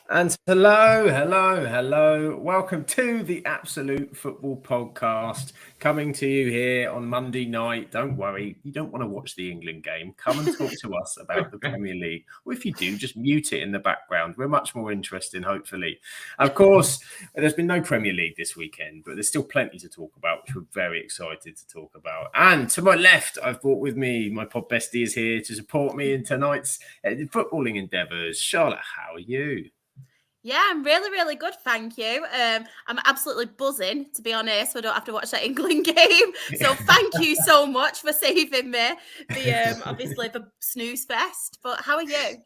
And hello. Welcome to the Absolute Football Podcast, coming to you here on Monday night. Don't worry, you don't want to watch the England game. Come and talk to us about the Premier League. Or if you do, just mute it in the background. We're much more interesting, hopefully. Of course, there's been no Premier League this weekend, but there's still plenty to talk about, which we're very excited to talk about. And to my left, I've brought with me my pod bestie is here to support me in tonight's footballing endeavours. Charlotte, how are you? Yeah, I'm really good, thank you. I'm absolutely buzzing, to be honest. We don't have to watch that England game. So thank you so much for saving me obviously the snooze fest. But how are you?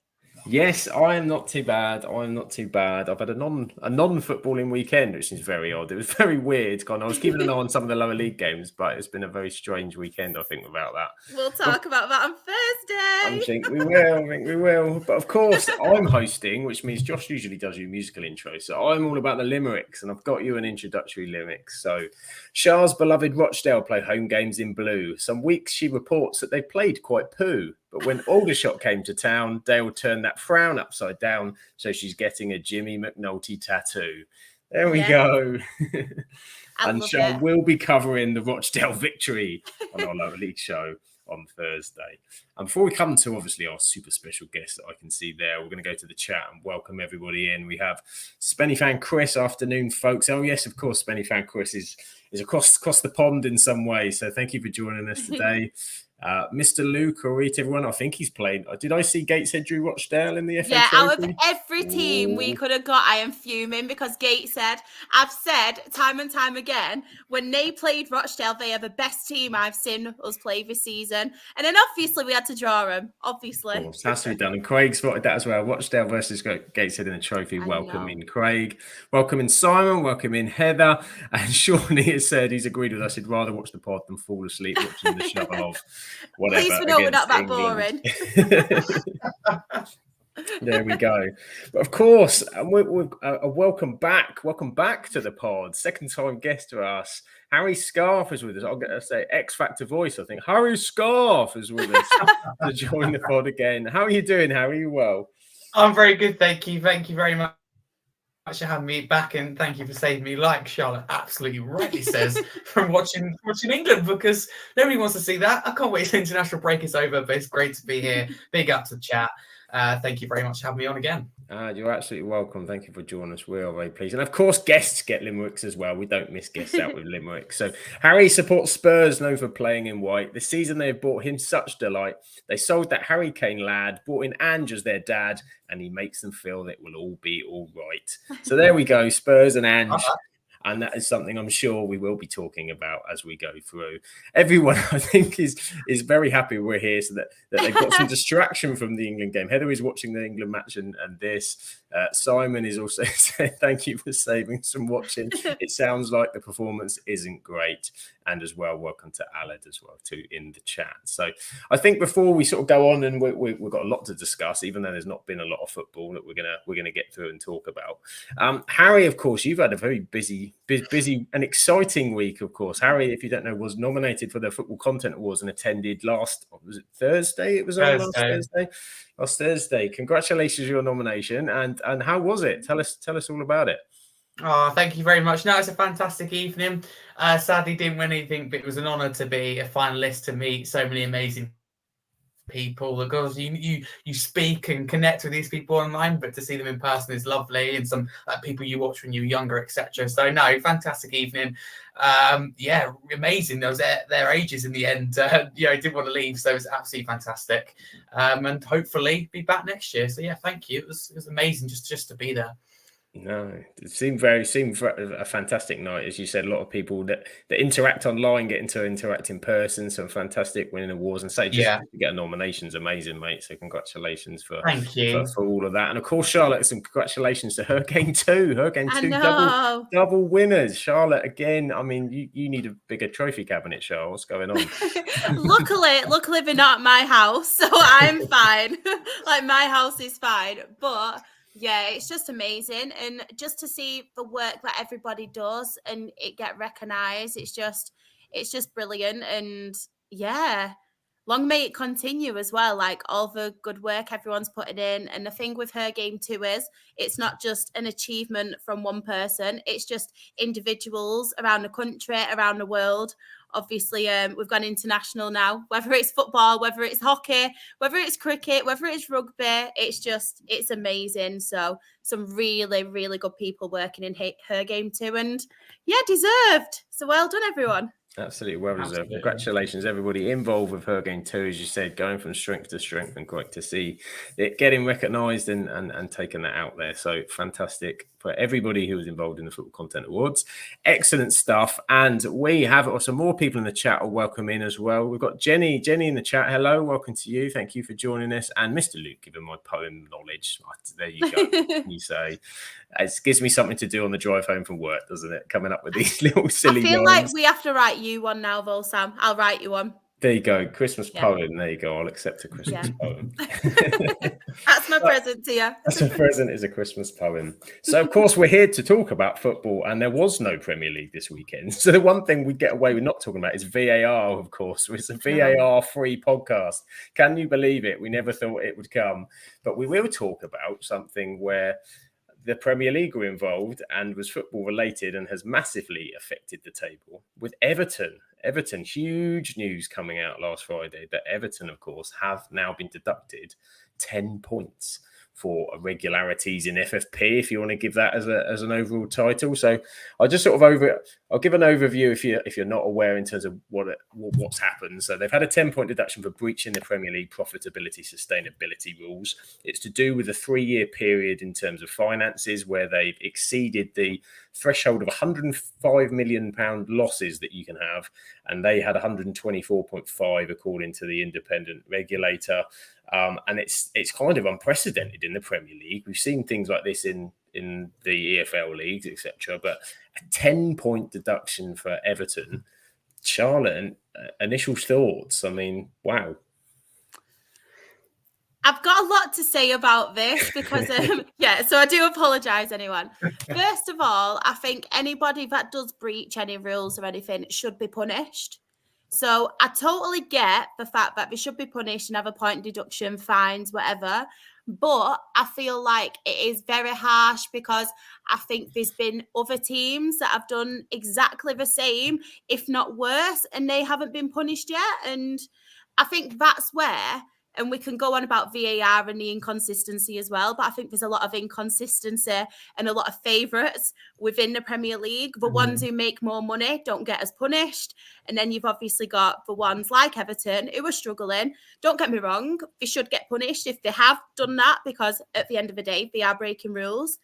Yes, I am not too bad. I've had a non-footballing weekend, which is very odd. It was very weird. I was keeping an eye on some of the lower league games, but it's been a very strange weekend, I think, without that. We'll talk about that on I Thursday. think we will. But of course, I'm hosting, which means Josh usually does your musical intro. So I'm all about the limericks, and I've got you an introductory limerick. So Char's beloved Rochdale play home games in blue. Some weeks she reports that they played quite poo. But when Aldershot came to town, Dale turned that frown upside down. So she's getting a Jimmy McNulty tattoo. There we go. And Char will be covering the Rochdale victory on our lower league show on Thursday. And before we come to obviously our super special guest that I can see there, we're going to go to the chat and welcome everybody in. We have Spenny fan Chris. Afternoon, folks. Oh yes, of course, Spenny fan Chris is across the pond in some way. So thank you for joining us today. Mr. Luke, or everyone, I think he's playing. Did I see Gateshead drew Rochdale in the FA Trophy? Out of every team we could have got, I am fuming because Gateshead, I've said time and time again, when they played Rochdale, they are the best team I've seen us play this season. And then obviously we had to draw them, obviously. Of course, has to be done. And Craig spotted that as well. Rochdale versus Gateshead in the trophy. Welcome in Craig. Welcome in Simon. Welcome in Heather. And Shawnee has said he's agreed with us. He'd rather watch the pod than fall asleep watching the shovel of whatever. At least we know we're not that boring. There we go. But of course, welcome back. Welcome back to the pod. Second time guest to us. Harry Scarfe is with us. I'm going to say X Factor voice, I think. Harry Scarfe is with us to join the pod again. How are you doing, Harry? You well? I'm very good, thank you. Thank you very much for having me back, and thank you for saving me, like Charlotte absolutely rightly says, from watching England, because nobody wants to see that. I can't wait till the international break is over, but it's great to be here. Big up to the chat. Thank you very much for having me on again. You're absolutely welcome. Thank you for joining us. We are very pleased. And of course, guests get limericks as well. We don't miss guests out with limericks. So Harry supports Spurs, known for playing in white. This season, they've brought him such delight. They sold that Harry Kane lad, brought in Ange as their dad, and he makes them feel that it will all be all right. So there we go, Spurs and Ange. And that is something I'm sure we will be talking about as we go through. Everyone, I think, is very happy we're here, so that they've got some distraction from the England game. Heather is watching the England match and this. Simon is also saying thank you for saving some watching. It sounds like the performance isn't great. And as well, welcome to Aled as well, too, in the chat. So I think before we sort of go on, and we've got a lot to discuss, even though there's not been a lot of football that we're gonna get through and talk about. Harry, of course, you've had a very busy and exciting week, of course. Harry, if you don't know, was nominated for the Football Content Awards and attended last Thursday? It was on last Thursday. Congratulations on your nomination. And how was it? Tell us all about it. Oh, thank you very much. No, it's a fantastic evening. Sadly, didn't win anything, but it was an honour to be a finalist, to meet so many amazing people. Because you speak and connect with these people online, but to see them in person is lovely, and some people you watch when you were younger, etc. So no, fantastic evening. Amazing. There was their ages in the end. I didn't want to leave, so it was absolutely fantastic. And hopefully be back next year. So yeah, thank you. It was amazing just to be there. No, it seemed a fantastic night. As you said, a lot of people that interact online getting to interact in person. Some fantastic winning awards, and say to get a nomination is amazing, mate. So congratulations for all of that. And of course, Charlotte, some congratulations to her game too. Double winners. Charlotte, again, I mean, you need a bigger trophy cabinet, Charlotte. What's going on? Luckily they're not my house, so I'm fine. Like, my house is fine, but yeah, it's just amazing. And just to see the work that everybody does and it get recognised, it's just brilliant. And yeah, long may it continue as well. Like all the good work everyone's putting in. And the thing with her game too is it's not just an achievement from one person. It's just individuals around the country, around the world. Obviously, we've gone international now, whether it's football, whether it's hockey, whether it's cricket, whether it's rugby, it's amazing. So some really, really good people working in her game too. And yeah, deserved. So well done, everyone. Absolutely well deserved. Absolutely. Congratulations, everybody involved with her game too, as you said, going from strength to strength, and great to see it getting recognised and taking that out there. So fantastic for everybody who was involved in the Football Content Awards. Excellent stuff. And we have some more people in the chat. I'll welcome in as well. We've got Jenny in the chat. Hello, welcome to you. Thank you for joining us. And Mr. Luke, given my poem knowledge. There you go. You say it gives me something to do on the drive home from work, doesn't it? Coming up with these little silly I feel rhymes. like we have to write you one now, though, Sam. I'll write you one. There you go. Christmas poem. There you go. I'll accept a Christmas poem. That's my present to you. That's a present, is a Christmas poem. So, of course, we're here to talk about football, and there was no Premier League this weekend. So the one thing we get away with not talking about is VAR, of course. It's a VAR-free podcast. Can you believe it? We never thought it would come. But we will talk about something where the Premier League were involved and was football related and has massively affected the table with Everton. Everton, huge news coming out last Friday that Everton, of course, have now been deducted 10 points for irregularities in FFP, if you want to give that as an overall title. So I'll just sort of I'll give an overview if you're not aware in terms of what's happened. So they've had a 10-point deduction for breaching the Premier League profitability sustainability rules. It's to do with a 3-year period in terms of finances where they've exceeded the threshold of £105 million losses that you can have, and they had 124.5 according to the independent regulator. And it's kind of unprecedented in the Premier League. We've seen things like this in the EFL leagues, etc. But a 10-point deduction for Everton. Charlotte, initial thoughts? I mean, wow. I've got a lot to say about this because, so I do apologise, anyone. First of all, I think anybody that does breach any rules or anything should be punished. So I totally get the fact that they should be punished and have a point deduction, fines, whatever. But I feel like it is very harsh because I think there's been other teams that have done exactly the same, if not worse, and they haven't been punished yet. And I think that's where, and we can go on about VAR and the inconsistency as well, but I think there's a lot of inconsistency and a lot of favourites within the Premier League. The ones who make more money don't get as punished. And then you've obviously got the ones like Everton who are struggling. Don't get me wrong, they should get punished if they have done that, because at the end of the day, they are breaking rules.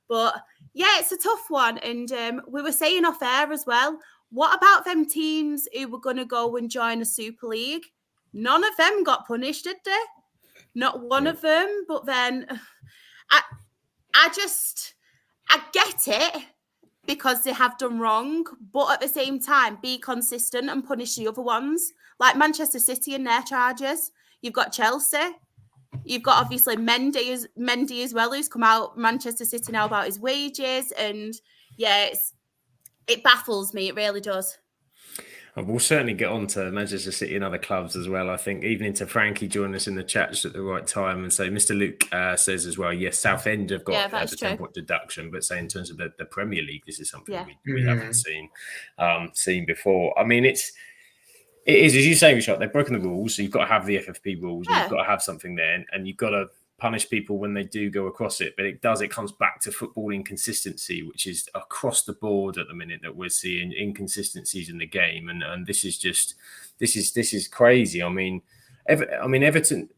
But yeah, it's a tough one. And we were saying off air as well, what about them teams who were going to go and join a Super League? None of them got punished, did they? Not one of them. But then I get it because they have done wrong. But at the same time, be consistent and punish the other ones. Like Manchester City and their charges. You've got Chelsea. You've got obviously Mendy as well, who's come out Manchester City now about his wages. And yeah, it baffles me. It really does. We'll certainly get on to Manchester City and other clubs as well. I think evening to Frankie joining us in the chat just at the right time. And so Mr. Luke says as well, yes, Southend have got the 10-point deduction, but say in terms of the Premier League, this is something we haven't seen before. I mean, it is, as you say, Richard, they've broken the rules. So you've got to have the FFP rules. And you've got to have something there. And you've got to punish people when they do go across it. But it comes back to football inconsistency, which is across the board at the minute that we're seeing inconsistencies in the game. And this is crazy. I mean, Everton,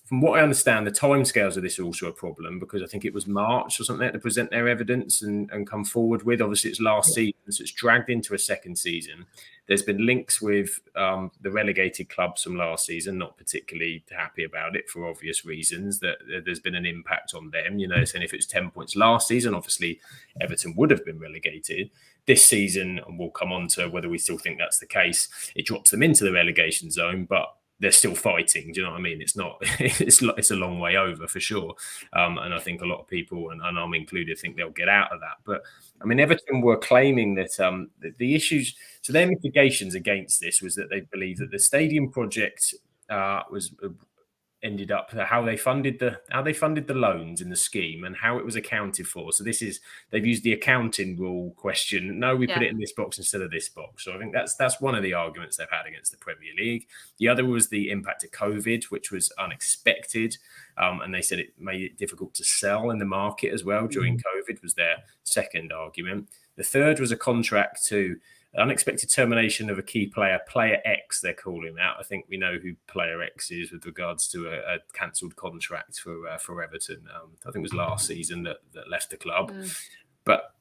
from what I understand, the timescales of this are also a problem, because I think it was March or something to present their evidence and come forward with. Obviously, it's last season, so it's dragged into a second season. There's been links with the relegated clubs from last season, not particularly happy about it for obvious reasons, that there's been an impact on them. You know, saying if it's 10 points last season, obviously Everton would have been relegated. This season, and we'll come on to whether we still think that's the case, it drops them into the relegation zone, but they're still fighting. Do you know what I mean? It's not. It's a long way over for sure. And I think a lot of people, and I'm included, think they'll get out of that. But I mean, Everton were claiming that the issues. So their mitigations against this was that they believe that the stadium project was ended up how they funded the loans in the scheme and how it was accounted for. So they've used the accounting rule question. No, we put it in this box instead of this box. So I think that's one of the arguments they've had against the Premier League. The other was the impact of COVID, which was unexpected. And they said it made it difficult to sell in the market as well during COVID, was their second argument. The third was a contract to unexpected termination of a key player, Player X, they're calling that. I think we know who Player X is with regards to a cancelled contract for Everton. I think it was last season that left the club.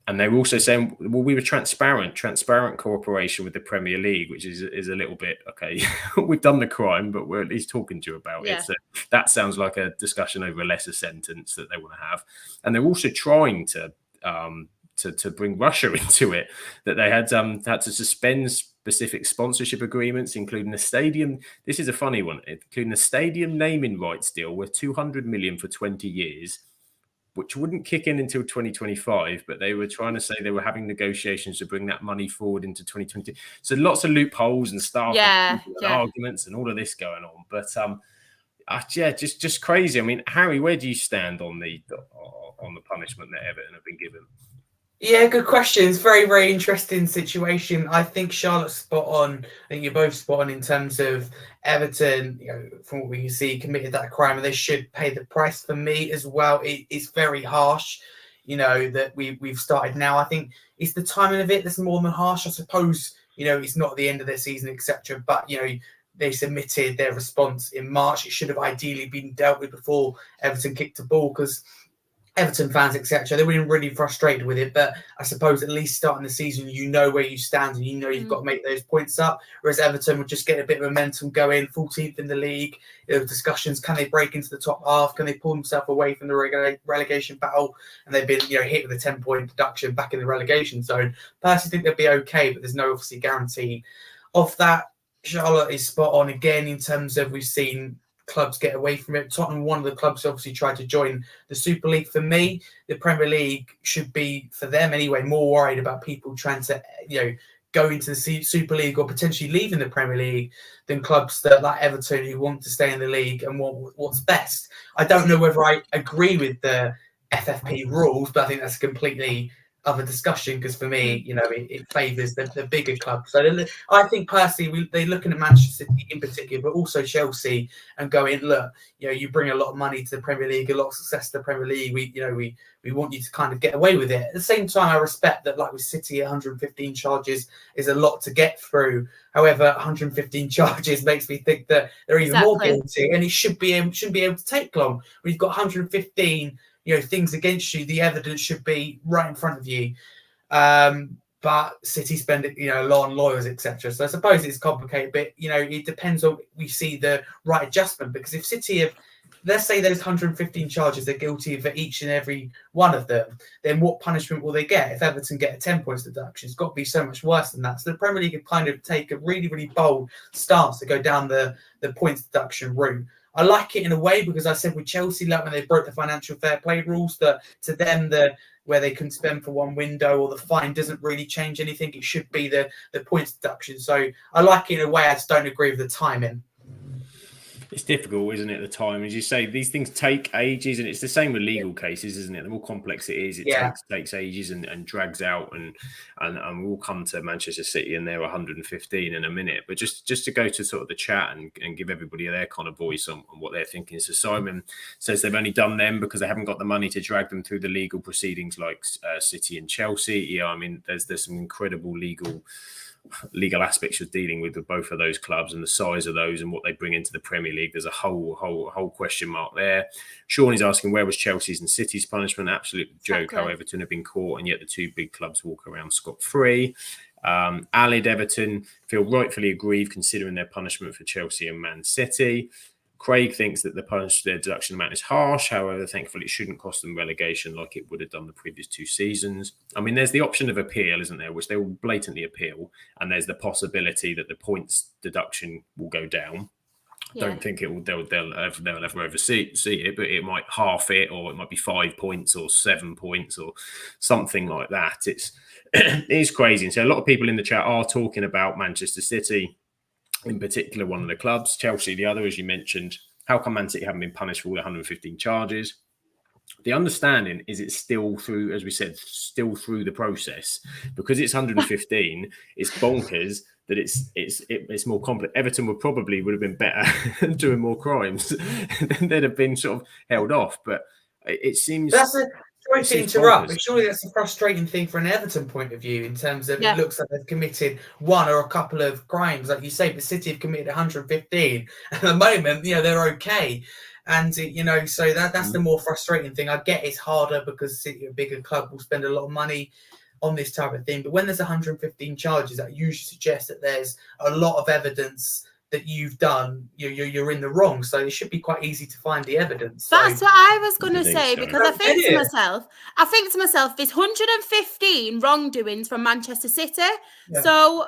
And they were also saying, well, we were transparent cooperation with the Premier League, which is a little bit, okay, we've done the crime, but we're at least talking to you about it. So that sounds like a discussion over a lesser sentence that they want to have. And they're also trying to bring Russia into it, that they had to suspend specific sponsorship agreements, including a stadium. This is a funny one, including a stadium naming rights deal worth 200 million for 20 years, which wouldn't kick in until 2025. But they were trying to say they were having negotiations to bring that money forward into 2020. So lots of loopholes and stuff, and arguments, and all of this going on. But just crazy. I mean, Harry, where do you stand on the punishment that Everton have been given? Yeah, good question. It's very, very interesting situation. I think Charlotte's spot on. I think you're both spot on in terms of Everton, from what we can see, committed that crime and they should pay the price. For me as well, it's very harsh, that we've started now. I think it's the timing of it that's more than harsh. I suppose, it's not the end of their season, etc. But, they submitted their response in March. It should have ideally been dealt with before Everton kicked the ball, because Everton fans, etc., they were really frustrated with it. But I suppose at least starting the season, where you stand and you've got to make those points up. Whereas Everton would just get a bit of momentum going, 14th in the league. Discussions, can they break into the top half? Can they pull themselves away from the relegation battle? And they've been hit with a 10-point deduction back in the relegation zone. Personally, think they'll be okay, but there's no obviously guarantee of that. Charlotte is spot on again in terms of we've seen clubs get away from it. Tottenham, one of the clubs, obviously tried to join the Super League. For me, the Premier League should be, for them anyway, more worried about people trying to, go into the Super League or potentially leaving the Premier League than clubs that like Everton who want to stay in the league and want what's best. I don't know whether I agree with the FFP rules, but I think that's completely other discussion, because for me, it favours the bigger club. So I think personally, they're looking at Manchester City in particular, but also Chelsea, and going, look, you bring a lot of money to the Premier League, a lot of success to the Premier League. We want you to kind of get away with it. At the same time, I respect that, like with City, 115 charges is a lot to get through. However, 115 charges makes me think that they're even more guilty, and it shouldn't be able to take long. We've got 115. Things against you, the evidence should be right in front of you. But City spend a lot on lawyers, etc. So I suppose it's complicated, but it depends on we see the right adjustment. Because if City have, let's say those 115 charges, they're guilty for each and every one of them, then what punishment will they get? If Everton get a 10 points deduction, it's got to be so much worse than that. So the Premier League have kind of take a really, really bold stance to go down the points deduction route. I like it in a way, because I said with Chelsea, like when they broke the financial fair play rules, that to them where they can spend for one window or the fine doesn't really change anything. It should be the points deduction. So I like it in a way. I just don't agree with the timing. It's difficult, isn't it, at the time? As you say, these things take ages, and it's the same with legal cases, isn't it? The more complex it is, it takes ages and drags out, and we'll come to Manchester City, and they're 115 in a minute. But just to go to sort of the chat and give everybody their kind of voice on what they're thinking. So Simon says they've only done them because they haven't got the money to drag them through the legal proceedings like City and Chelsea. Yeah, I mean, there's some incredible legal aspects you're dealing with both of those clubs, and the size of those and what they bring into the Premier League. There's a whole question mark there. Sean is asking, where was Chelsea's and City's punishment? Absolute joke how Everton have been caught, and yet the two big clubs walk around scot-free. Allied Everton feel rightfully aggrieved considering their punishment for Chelsea and Man City. Craig thinks that their deduction amount is harsh. However, thankfully, it shouldn't cost them relegation like it would have done the previous two seasons. I mean, there's the option of appeal, isn't there, which they will blatantly appeal. And there's the possibility that the points deduction will go down. Yeah. Don't think they'll ever oversee it, but it might half it, or it might be 5 points or 7 points or something like that. It is crazy. And so a lot of people in the chat are talking about Manchester City in particular one of the clubs, Chelsea the other, as you mentioned. How come Man City haven't been punished for all the 115 charges? The understanding is it's still through, as we said, still through the process. Because it's 115, it's bonkers that it's more complex. Everton would have been better doing more crimes. Then they'd have been sort of held off. But it seems... Sorry to interrupt, but surely that's a frustrating thing for an Everton point of view in terms of it looks like they've committed one or a couple of crimes, like you say, but City have committed 115. At the moment, they're okay. And, so that's the more frustrating thing. I get it's harder because City, a bigger club, will spend a lot of money on this type of thing. But when there's 115 charges, that usually suggests that there's a lot of evidence that you've done, you're in the wrong. So it should be quite easy to find the evidence. That's what I was going to say, because I think to myself, there's 115 wrongdoings from Manchester City. Yeah. So...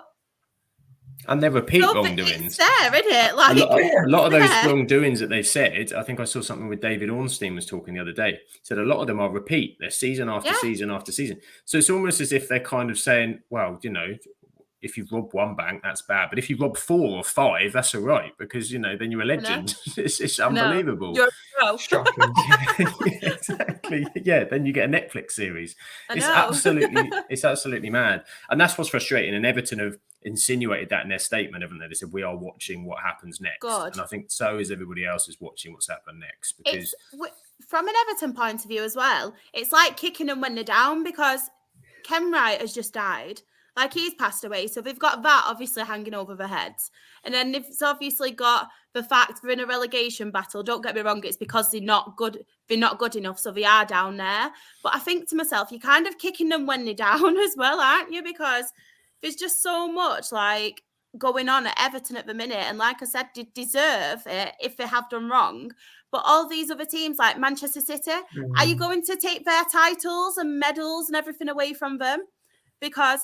And they're repeat wrongdoings. It's there, isn't it? Like, a lot of those wrongdoings that they've said, I think I saw something with David Ornstein was talking the other day, said a lot of them are repeat. They're season after season after season. So it's almost as if they're kind of saying, well, if you rob one bank, that's bad. But if you rob 4 or 5, that's all right, because, then you're a legend. It's unbelievable. You're a pro. Exactly. Yeah, then you get a Netflix series. It's absolutely mad. And that's what's frustrating. And Everton have insinuated that in their statement, haven't they? They said, we are watching what happens next. God. And I think so is everybody else is watching what's happened next. Because from an Everton point of view as well, it's like kicking them when they're down, because Ken Wright has just died. Like, he's passed away. So they've got that obviously hanging over their heads. And then it's obviously got the fact they're in a relegation battle. Don't get me wrong, it's because they're not good enough, so they are down there. But I think to myself, you're kind of kicking them when they're down as well, aren't you? Because there's just so much like going on at Everton at the minute. And like I said, they deserve it if they have done wrong. But all these other teams like Manchester City, are you going to take their titles and medals and everything away from them? Because...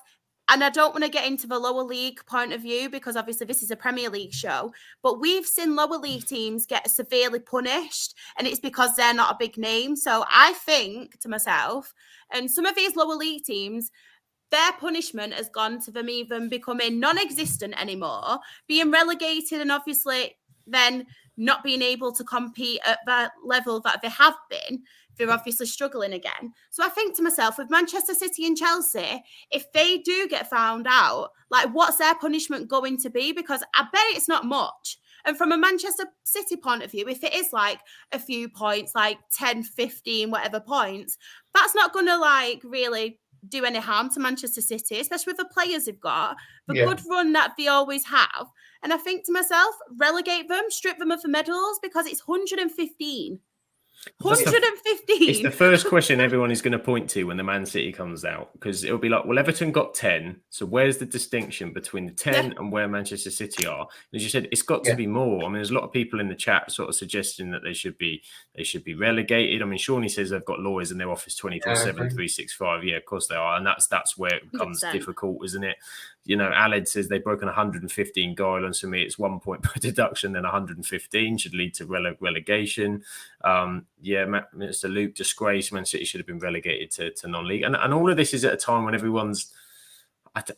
And I don't want to get into the lower league point of view, because obviously this is a Premier League show, but we've seen lower league teams get severely punished, and it's because they're not a big name. So I think to myself, and some of these lower league teams, their punishment has gone to them even becoming non-existent anymore, being relegated, and obviously then not being able to compete at that level that they have been. They're obviously struggling again. So I think to myself, with Manchester City and Chelsea, if they do get found out, like, what's their punishment going to be? Because I bet it's not much. And from a Manchester City point of view, if it is like a few points, like 10, 15, whatever points, that's not going to like really do any harm to Manchester City, especially with the players they've got, the good run that they always have. And I think to myself, relegate them, strip them of the medals, because it's 115. 115. It's the first question everyone is going to point to when the Man City comes out, because it'll be like, well, Everton got 10, so where's the distinction between the 10 and where Manchester City are? And as you said, it's got to be more. I mean, there's a lot of people in the chat sort of suggesting that they should be relegated. I mean, Shawnee says they've got lawyers in their office 24/7, 365. Yeah, of course they are, and that's where it becomes 100%. Difficult, isn't it? Aled says they've broken 115 guidelines. For me, it's 1 point per deduction, then 115 should lead to relegation. Mr. Luke, disgrace. Man City should have been relegated to non-league. And all of this is at a time when everyone's...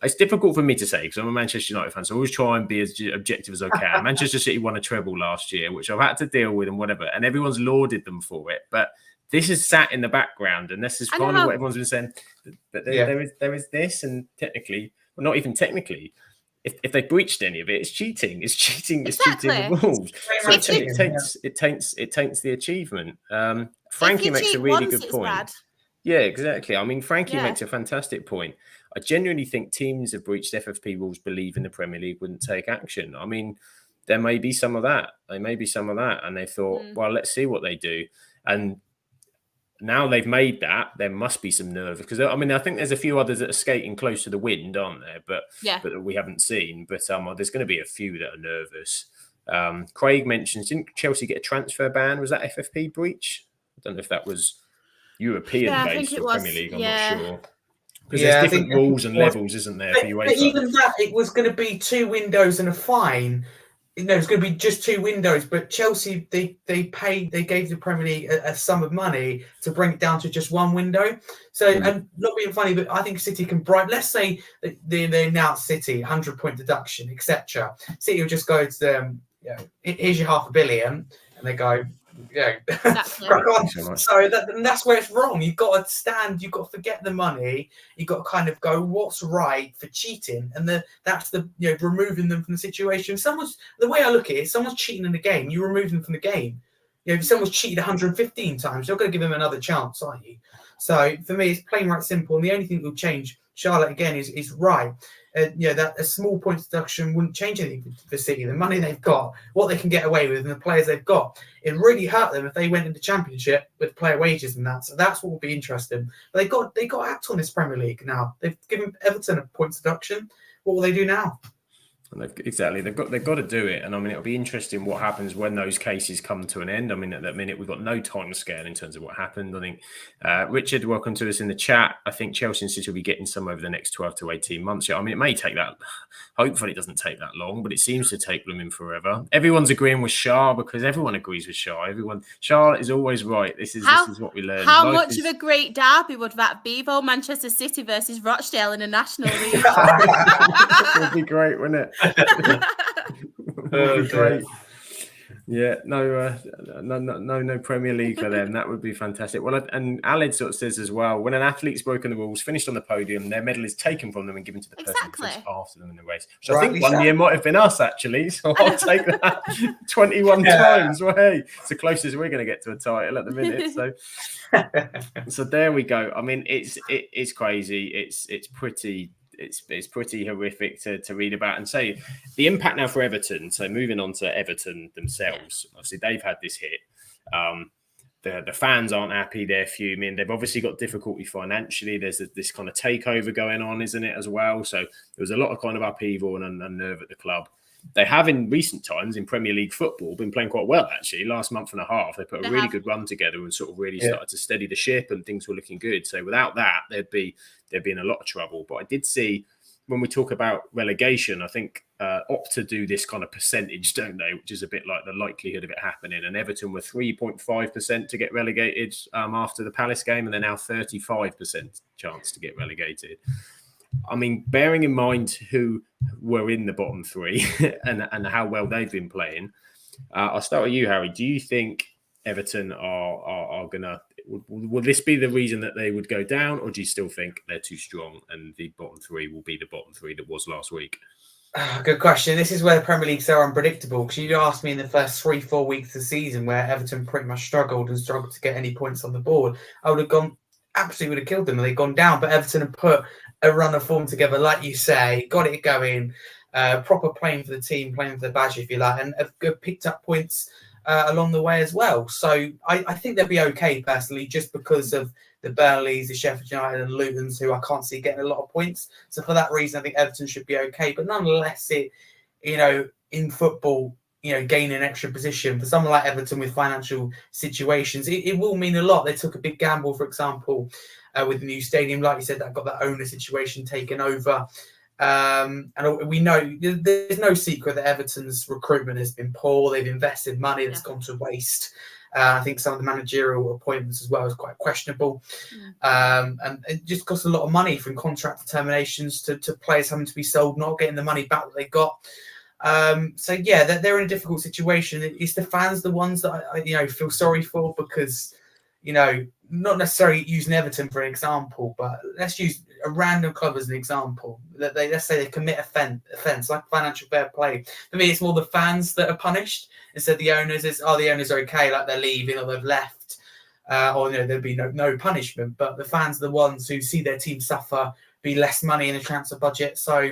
It's difficult for me to say because I'm a Manchester United fan, so I always try and be as objective as I can. Manchester City won a treble last year, which I've had to deal with and whatever, and everyone's lauded them for it. But this is sat in the background, and this is kind of what everyone's been saying. But there is this, and technically... Well, not even technically. If they breached any of it, it's cheating. It's cheating. It's cheating the rules. So it taints the achievement. Frankie makes a really good point. Bad. Yeah, exactly. I mean, Frankie makes a fantastic point. I genuinely think teams have breached FFP rules, believe in the Premier League wouldn't take action. I mean, there may be some of that. And they thought, well, let's see what they do. And now they've made that, there must be some nerve, because I mean, I think there's a few others that are skating close to the wind, aren't there? But we haven't seen. But there's going to be a few that are nervous. Craig mentions, didn't Chelsea get a transfer ban? Was that FFP breach? I don't know if that was European based or Premier League. I'm not sure. Because there's different rules and levels, isn't there, for UEFA? But even that, it was going to be 2 windows and a fine. it's going to be just 2 windows, but Chelsea, they gave the Premier League a sum of money to bring it down to just 1 window. So, and not being funny, but I think City can let's say they announce City 100-point deduction, etc. City will just go to them, here's your $500 million, and they go, Exactly. crack on. So that's where it's wrong. You've got to stand, you've got to forget the money, you've got to kind of go, what's right for cheating? And that's removing them from the situation. The way I look at it, someone's cheating in the game, you remove them from the game. If someone's cheated 115 times, you're going to give them another chance, aren't you? So for me, it's plain right simple. And the only thing that will change, Charlotte again is right. That a small point deduction wouldn't change anything for City. The money they've got, what they can get away with, and the players they've got, it really hurt them if they went into Championship with player wages and that. So that's what will be interesting. But they got to act on this Premier League now. They've given Everton a point deduction. What will they do now? Exactly, they've got to do it, and I mean it'll be interesting what happens when those cases come to an end. I mean at that minute we've got no time scale in terms of what happened. I think Richard, welcome to us in the chat. I think Chelsea and City will be getting some over the next 12 to 18 months. I mean it may take that. Hopefully it doesn't take that long, but it seems to take blooming forever. Everyone's agreeing with Shah because everyone agrees with Shah. Shah is always right. This is what we learn. How much of a great derby would that be, though? Manchester City versus Rochdale in a National League. It would be great, wouldn't it? Would be great. Yeah, no Premier League for them. That would be fantastic. Well, and Aled sort of says as well, when an athlete's broken the rules, finished on the podium, their medal is taken from them and given to the person who finished after them in the race. Which I think one year might have been us, actually. So I'll take that 21 times. Well, hey, it's the closest we're going to get to a title at the minute. So there we go. I mean, it's crazy. It's pretty horrific to read about and say the impact now for Everton. So moving on to Everton themselves, obviously they've had this hit. The fans aren't happy; they're fuming. They've obviously got difficulty financially. There's this kind of takeover going on, isn't it, as well? So there was a lot of kind of upheaval and nerve at the club. They have in recent times in Premier League football been playing quite well, actually. Last month and a half, they put a really good run together and sort of really started to steady the ship and things were looking good. So without that, they'd be in a lot of trouble. But I did see when we talk about relegation, I think Opta do this kind of percentage, don't they? Which is a bit like the likelihood of it happening. And Everton were 3.5% to get relegated after the Palace game, and they're now 35% chance to get relegated. I mean, bearing in mind who were in the bottom 3 and how well they've been playing, I'll start with you, Harry. Do you think Everton are going to... Will this be the reason that they would go down, or do you still think they're too strong and the bottom 3 will be the bottom 3 that was last week? Good question. This is where the Premier League's so unpredictable, because you asked me in the first 3-4 weeks of the season where Everton pretty much struggled to get any points on the board, I would have absolutely would have killed them and they'd gone down. But Everton have put a run of form together, like you say, got it going, proper playing for the team, playing for the badge, if you like, and have picked up points along the way as well. So I think they'll be okay, personally, just because of the Burnleys, the Sheffield United and Lutons, who I can't see getting a lot of points. So for that reason, I think Everton should be okay. But nonetheless, in football, gaining an extra position for someone like Everton with financial situations, it will mean a lot. They took a big gamble, for example, with the new stadium, like you said, that got that owner situation taken over. And we know there's no secret that Everton's recruitment has been poor. They've invested money that's gone to waste. I think some of the managerial appointments as well is quite questionable. And it just costs a lot of money, from contract terminations to players having to be sold, not getting the money back that they got. So yeah, they're in a difficult situation. It's the fans, the ones that I feel sorry for, because not necessarily using Everton for an example, but let's use a random club as an example. Let's say they commit offence like financial fair play. For me, it's more the fans that are punished instead of the owners. The owners are okay, like they're leaving or they've left, or there'll be no punishment. But the fans are the ones who see their team suffer, be less money in the transfer budget. So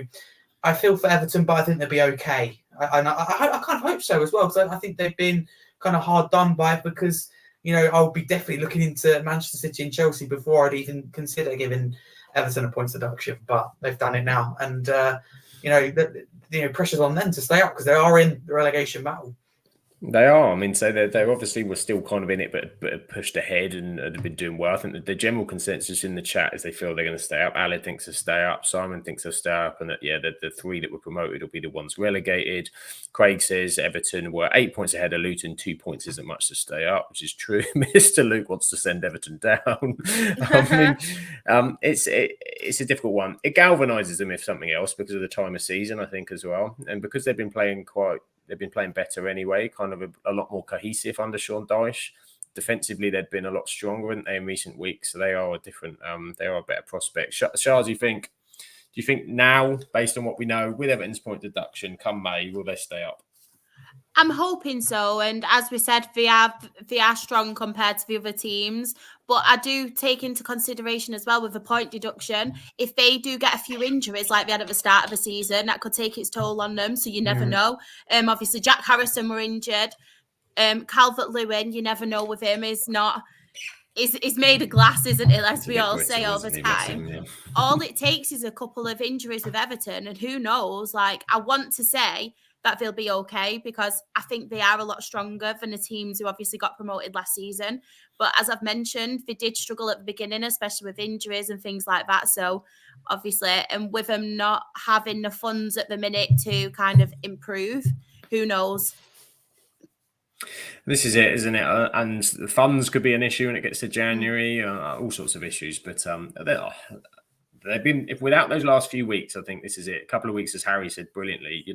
I feel for Everton, but I think they'll be okay. I kind of hope so as well, because I think they've been kind of hard done by, because I'll be definitely looking into Manchester City and Chelsea before I'd even consider giving Everton a points deduction. But they've done it now, and pressure's on them to stay up because they are in the relegation battle. They are. I mean, so they obviously were still kind of in it, but pushed ahead and had been doing well. I think that the general consensus in the chat is they feel they're going to stay up. Ali thinks they'll stay up. Simon thinks they'll stay up, and that the three that were promoted will be the ones relegated. Craig says Everton were 8 points ahead of Luton. 2 points isn't much to stay up, which is true. Mr. Luke wants to send Everton down. I mean, it's a difficult one. It galvanises them, if something else, because of the time of season, I think, as well, and because they've been playing better anyway, kind of a lot more cohesive under Sean Dyche. Defensively, they'd been a lot stronger, hadn't they, in recent weeks? So they are a different, they are a better prospect. Shah, do you think now, based on what we know, with Everton's point deduction, come May, will they stay up? I'm hoping so. And as we said, they are strong compared to the other teams. But I do take into consideration as well with the point deduction, if they do get a few injuries like they had at the start of the season, that could take its toll on them. So you never know. Obviously, Jack Harrison were injured. Calvert-Lewin, you never know with him, is made of glass, isn't it? As we all say all the time. All it takes is a couple of injuries with Everton, and who knows? Like, I want to say that they'll be okay because I think they are a lot stronger than the teams who obviously got promoted last season. But as I've mentioned, they did struggle at the beginning, especially with injuries and things like that. So obviously, and with them not having the funds at the minute to kind of improve, who knows? This is it, isn't it? And the funds could be an issue when it gets to January, all sorts of issues. But they've been, if without those last few weeks, I think this is it. A couple of weeks, as Harry said brilliantly,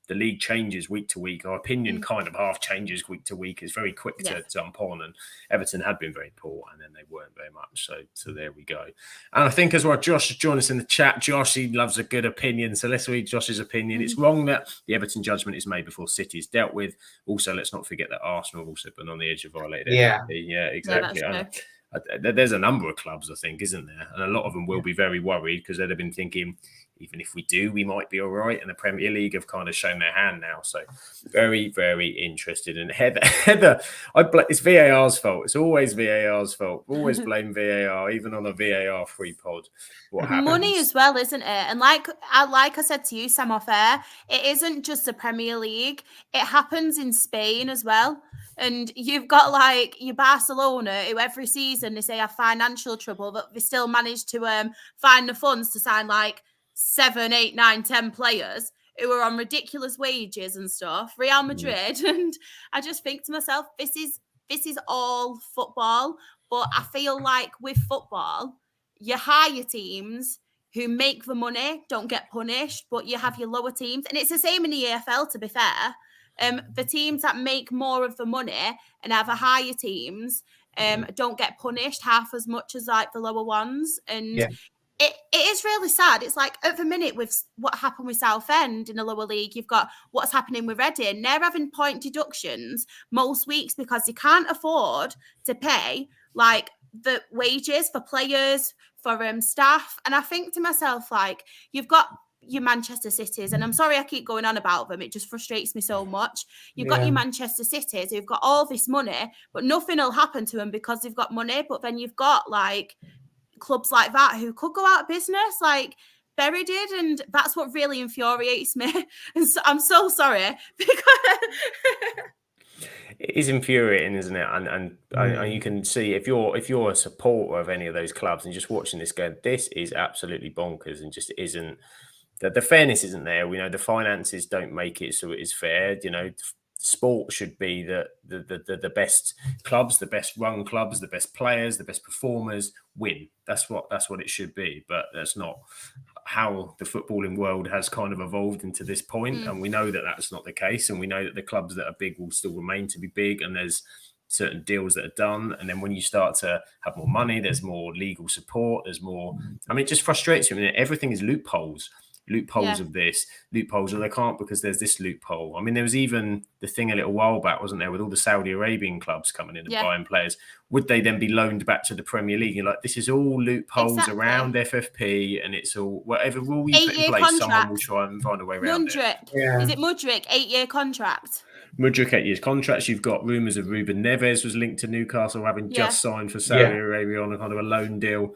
the league changes week to week. Our opinion kind of half changes week to week. It's very quick to jump on, and Everton had been very poor, and then they weren't very much. So there we go. And I think as well, Josh has joined us in the chat. Josh, he loves a good opinion, so let's read Josh's opinion. It's wrong that the Everton judgment is made before City is dealt with. Also, let's not forget that Arsenal have also been on the edge of violated. Yeah, exactly. There's a number of clubs, I think, isn't there? And a lot of them will be very worried because they'd have been thinking, even if we do, we might be all right. And the Premier League have kind of shown their hand now. So very, very interested. And Heather, it's VAR's fault. It's always VAR's fault. Always blame VAR, even on a VAR-free pod. What happens? Money as well, isn't it? And like I said to you, Sam, off air, it isn't just the Premier League. It happens in Spain as well. And you've got like your Barcelona, who every season they say have financial trouble, but they still manage to find the funds to sign like 7, 8, 9, 10 players who are on ridiculous wages and stuff. Real Madrid, and I just think to myself, this is all football. But I feel like with football, your higher teams who make the money don't get punished, but you have your lower teams, and it's the same in the EFL. To be fair, the teams that make more of the money and have a higher teams don't get punished half as much as like the lower ones, and it is really sad. It's like at the minute with what happened with Southend in the lower league, you've got what's happening with Reading. They're having point deductions most weeks because they can't afford to pay like the wages for players, for staff. And I think to myself, like, you've got your Manchester Cities, and I'm sorry I keep going on about them. It just frustrates me so much. You've got your Manchester Cities who've got all this money, but nothing will happen to them because they've got money. But then you've got like clubs like that who could go out of business, like Bury did, and that's what really infuriates me. And so, I'm so sorry because it is infuriating, isn't it? And you can see if you're a supporter of any of those clubs and just watching this go, this is absolutely bonkers and just isn't. The fairness isn't there. We know the finances don't make it so it is fair. Sport should be the best clubs, the best run clubs, the best players, the best performers win. That's what it should be. But that's not how the footballing world has kind of evolved into this point. And we know that that's not the case. And we know that the clubs that are big will still remain to be big. And there's certain deals that are done. And then when you start to have more money, there's more legal support. There's more. I mean, it just frustrates me. Everything is loopholes of this, loopholes, and they can't because there's this loophole. I mean, there was even the thing a little while back, wasn't there, with all the Saudi Arabian clubs coming in and buying players. Would they then be loaned back to the Premier League? You're like, this is all loopholes around FFP, and it's all whatever rule you put in place, someone will try and find a way around it. Is it Mudryk? 8-year contract. Mudryk 8 years contracts. You've got rumours of Ruben Neves was linked to Newcastle having just signed for Saudi Arabia on a kind of a loan deal.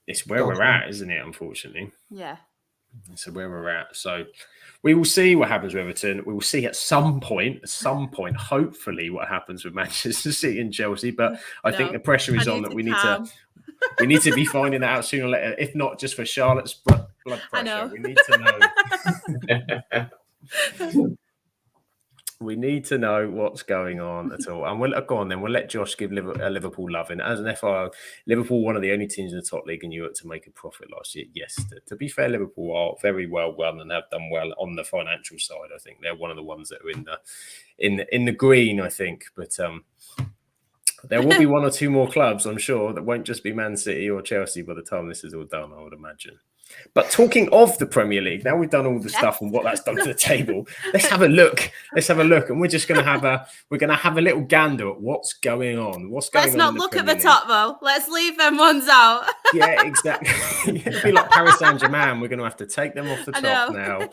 It's where we're at, isn't it? Unfortunately. Yeah. So where we're at. So we will see what happens with Everton. We will see at some point, hopefully, what happens with Manchester City and Chelsea. But I think the pressure is on that we need to be finding that out sooner or later. If not just for Charlotte's blood pressure, we need to know. We need to know what's going on at all. And we'll go on then. We'll let Josh give Liverpool love. And as an FIO, Liverpool, one of the only teams in the top league in Europe to make a profit last year. Yes, to be fair, Liverpool are very well run and have done well on the financial side. I think they're one of the ones that are in the green, I think. But there will be one or two more clubs, I'm sure, that won't just be Man City or Chelsea by the time this is all done, I would imagine. But talking of the Premier League, now we've done all the stuff and what that's done to the table, let's have a look. And we're just going to have a little gander at what's going on. Let's not look at the top though. Let's leave them ones out. Yeah, exactly. It'll be like Paris Saint-Germain. We're going to have to take them off the top now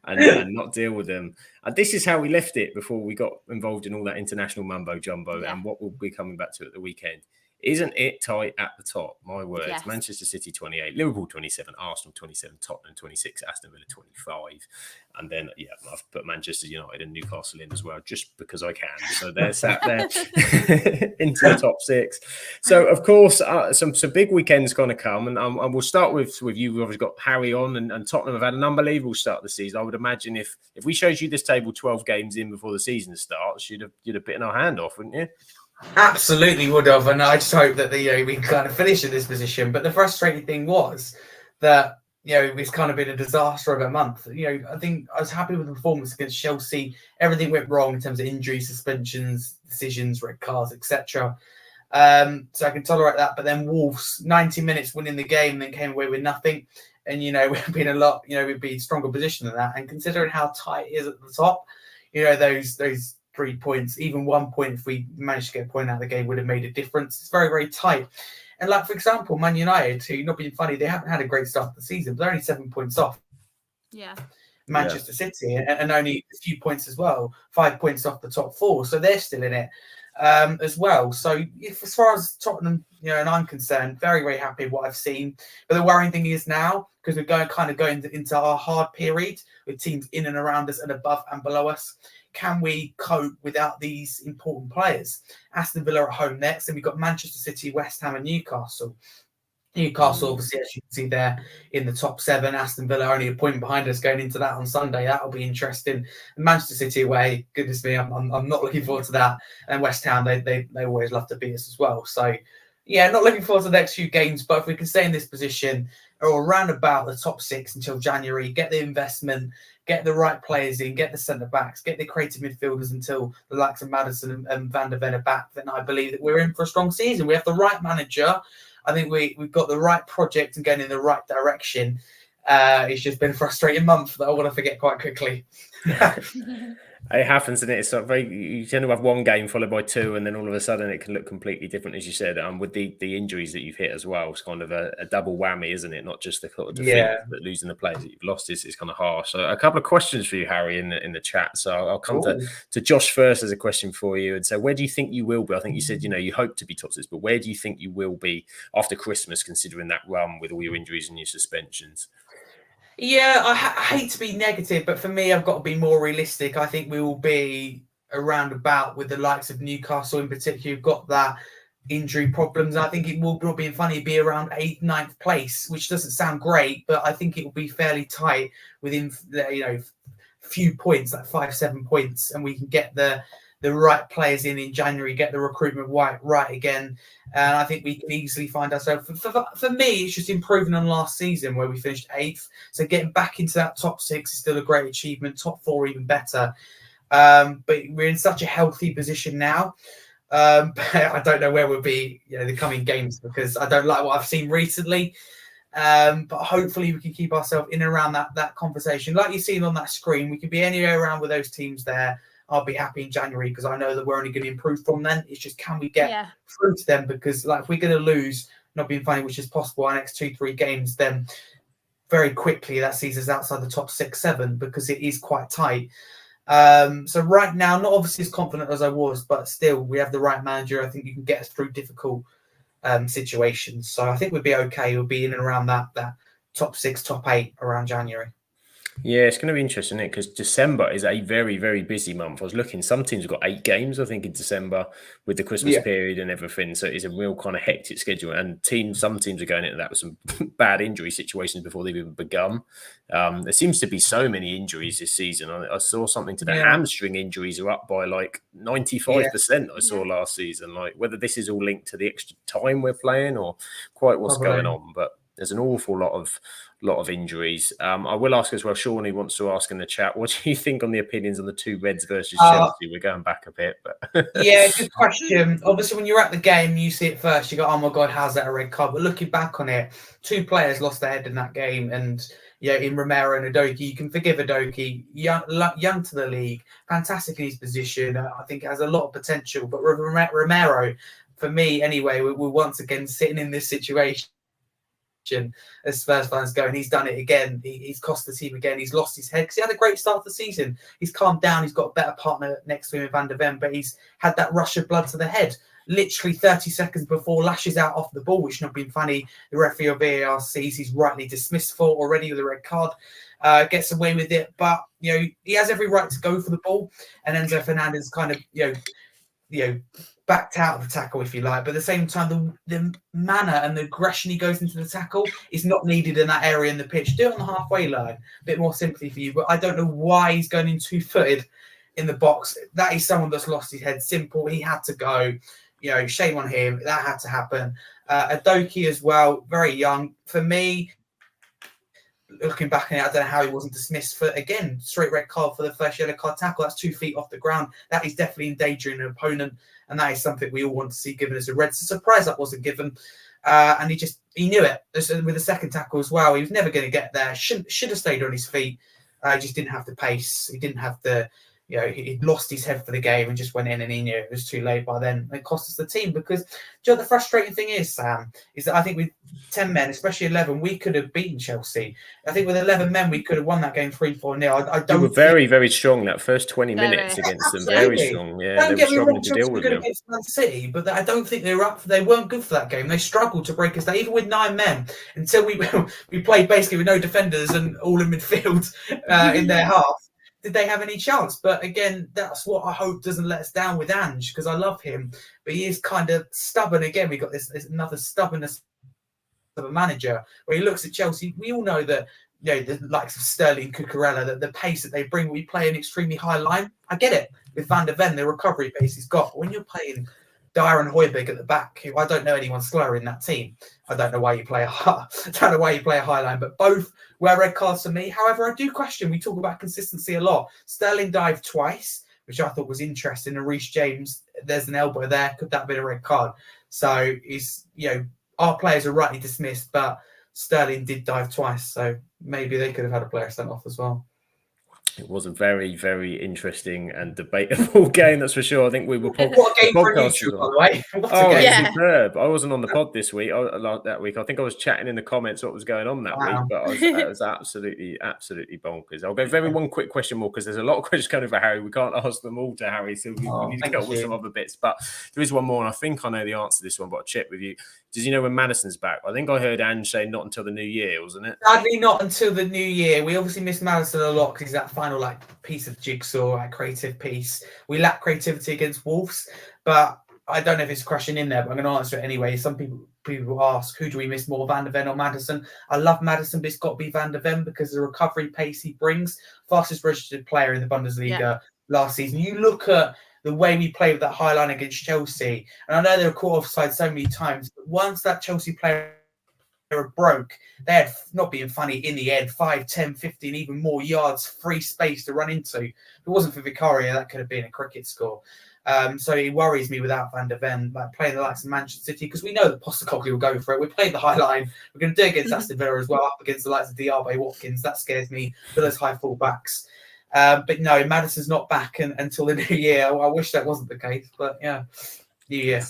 and not deal with them. And this is how we left it before we got involved in all that international mumbo jumbo and what we'll be coming back to at the weekend. Isn't it tight at the top? My words. Yes. Manchester City 28, Liverpool 27, Arsenal 27, Tottenham 26, Aston Villa 25. And then, I've put Manchester United and Newcastle in as well, just because I can. So they're sat there into the top six. So, of course, some big weekends going to come. And we'll start with you. We've obviously got Harry on and Tottenham have had an unbelievable start of the season. I would imagine if we showed you this table 12 games in before the season starts, you'd have bitten our hand off, wouldn't you? Absolutely would have, and I just hope that we can kind of finish in this position. But the frustrating thing was that it's kind of been a disaster of a month. I think I was happy with the performance against Chelsea. Everything went wrong in terms of injuries, suspensions, decisions, red cards, etc. So I can tolerate that. But then Wolves, 90 minutes winning the game, and then came away with nothing. And we've been we'd be in stronger position than that. And considering how tight it is at the top, those 3 points, even 1 point, if we managed to get a point out of the game, would have made a difference. It's very, very tight. And for example, Man United, who, not being funny, they haven't had a great start to the season, but they're only 7 points off. Yeah. Manchester City, and only a few points as well, 5 points off the top four. So they're still in it as well. So as far as Tottenham, and I'm concerned, very, very happy with what I've seen. But the worrying thing is now, because we're going into our hard period with teams in and around us and above and below us, can we cope without these important players? Aston Villa at home next, and we've got Manchester City, West Ham and Newcastle. Newcastle, obviously, as you can see there in the top 7. Aston Villa only a point behind us going into that on Sunday. That'll be interesting. And Manchester City away, goodness me, I'm not looking forward to that. And West Ham, they always love to beat us as well. So, not looking forward to the next few games. But if we can stay in this position or around about the top 6 until January, get the investment, get the right players in, get the centre-backs, get the creative midfielders until the likes of Maddison and Van der Ven are back, then I believe that we're in for a strong season. We have the right manager. I think we've got the right project and going in the right direction. It's just been a frustrating month that I want to forget quite quickly. It happens, and it's you tend to have one game followed by 2, and then all of a sudden it can look completely different, as you said. With the injuries that you've hit as well, it's kind of a double whammy, isn't it? Not just the sort of defeat, but losing the players that you've lost is kind of harsh. So a couple of questions for you, Harry, in the chat. So I'll come to Josh first as a question for you. And so, where do you think you will be? I think you said you hope to be top 6, but where do you think you will be after Christmas, considering that run with all your injuries and your suspensions? Yeah, I hate to be negative, but for me, I've got to be more realistic. I think we will be around about with the likes of Newcastle in particular, who've got that injury problems. I think it will be funny, be around 8th, 9th place, which doesn't sound great, but I think it will be fairly tight within few points, like 5-7 points, and we can get the right players in January, get the recruitment right again. And I think we can easily find ourselves. For me, it's just improving on last season where we finished 8th. So getting back into that top 6 is still a great achievement. Top 4 even better. But we're in such a healthy position now. But I don't know where we'll be the coming games, because I don't like what I've seen recently. But hopefully we can keep ourselves in and around that conversation. Like you've seen on that screen, we can be anywhere around with those teams there. I'll be happy in January because I know that we're only going to improve from then. It's just, can we get through to them? Because if we're going to lose, not being funny, which is possible, our next 2-3 games, then very quickly that sees us outside the top 6-7 because it is quite tight. So right now, not obviously as confident as I was, but still we have the right manager. I think you can get us through difficult situations. So I think we'll be okay. We'll be in and around that top 6, top 8 around January. Yeah, it's going to be interesting, isn't it? Because December is a very, very busy month. I was looking, some teams have got 8 games, I think, in December with the Christmas period and everything. So it's a real kind of hectic schedule. And some teams are going into that with some bad injury situations before they've even begun. There seems to be so many injuries this season. I saw something today. Hamstring injuries are up by like 95%. I saw last season. Like whether this is all linked to the extra time we're playing or quite what's going on, but there's an awful lot of injuries. I will ask as well, Sean, who wants to ask in the chat, what do you think on the opinions on the 2 Reds versus Chelsea? We're going back a bit. But yeah, good question. Obviously, when you're at the game, you see it first, you go, oh my God, how's that a red card? But looking back on it, 2 players lost their head in that game. And in Romero and Udogie, you can forgive Udogie, young to the league, fantastic in his position. I think has a lot of potential. But Romero, for me anyway, we're once again sitting in this situation. As Spurs fans go, and he's done it again. He's cost the team again. He's lost his head because he had a great start of the season. He's calmed down. He's got a better partner next to him in Van der Ven, but he's had that rush of blood to the head. Literally 30 seconds before, lashes out off the ball, which not been funny. The referee of VAR sees he's rightly dismissed for already with a red card. Gets away with it, but he has every right to go for the ball. And Enzo Fernandez kind of backed out of the tackle, if you like, but at the same time, the manner and the aggression he goes into the tackle is not needed in that area in the pitch. Do it on the halfway line. A bit more sympathy for you, but I don't know why he's going in 2-footed in the box. That is someone that's lost his head. Simple. He had to go. Shame on him. That had to happen. Udogie as well, very young. For me, looking back on it, I don't know how he wasn't dismissed for, again, straight red card for the first yellow card tackle. That's 2 feet off the ground. That is definitely endangering an opponent, and that is something we all want to see given as a red. It's a surprise that wasn't given, and he knew it. With the second tackle as well, he was never going to get there. Should have stayed on his feet. He just didn't have the pace. He didn't have the... he lost his head for the game and just went in, and he knew it was too late by then. It cost us the team because, the frustrating thing is, Sam, is that I think with 10 men, especially 11, we could have beaten Chelsea. I think with 11 men, we could have won that game 3-4-0. I don't. We were very, very strong that first 20 minutes against them. Very strong. Yeah, don't they were struggling to deal with them. Against Man City, but I don't think they were up. They weren't good for that game. They struggled to break us down, even with 9 men, until we played basically with no defenders and all in midfield in their half. Did they have any chance? But again, that's what I hope doesn't let us down with Ange, because I love him, but he is kind of stubborn. Again, we got this another stubbornness of a manager where he looks at Chelsea. We all know that the likes of Sterling, Cucurella, that the pace that they bring, we play an extremely high line. I get it with Van der Ven, the recovery pace he's got. But when you're playing Dyer and Højbjerg at the back, who I don't know anyone slower in that team. I don't know why you play a high line, but both were red cards for me. However, I do question. We talk about consistency a lot. Sterling dived twice, which I thought was interesting. And Reece James, there's an elbow there. Could that have been a red card? So our players are rightly dismissed, but Sterling did dive twice, so maybe they could have had a player sent off as well. It was a very, very interesting and debatable game, that's for sure. I think we were what a game for YouTube, by the way. It's superb. I wasn't on the pod this week. That week, I think I was chatting in the comments what was going on that week, but it was absolutely bonkers. I'll go very one quick question more because there's a lot of questions coming for Harry. We can't ask them all to Harry, so we need to get on with some other bits. But there is one more, and I think I know the answer to this one, but I'll check with you. Does you know when Maddison's back? I think I heard Ange say not until the new year, wasn't it? Sadly, not until the new year. We obviously miss Maddison a lot because he's that final piece of jigsaw, creative piece. We lack creativity against Wolves, but I don't know if it's a question in there, but I'm going to answer it anyway. Some people ask, who do we miss more, Van der Ven or Maddison? I love Maddison, but it's got to be Van der Ven because of the recovery pace he brings. Fastest registered player in the Bundesliga last season. You look at the way we played with that high line against Chelsea, and I know they were caught offside so many times, but once that Chelsea player broke, they had, not being funny, in the end 5, 10, 15, even more yards, free space to run into. If it wasn't for Vicaria, that could have been a cricket score. So it worries me without Van der Ven, playing the likes of Manchester City, because we know that Postecoglou will go for it. We're playing the high line. We're going to do it against Aston Villa as well, up against the likes of Diaby, Watkins. That scares me for those high full-backs. But no, Maddison's not back until the new year. I wish that wasn't the case, but yeah, new year.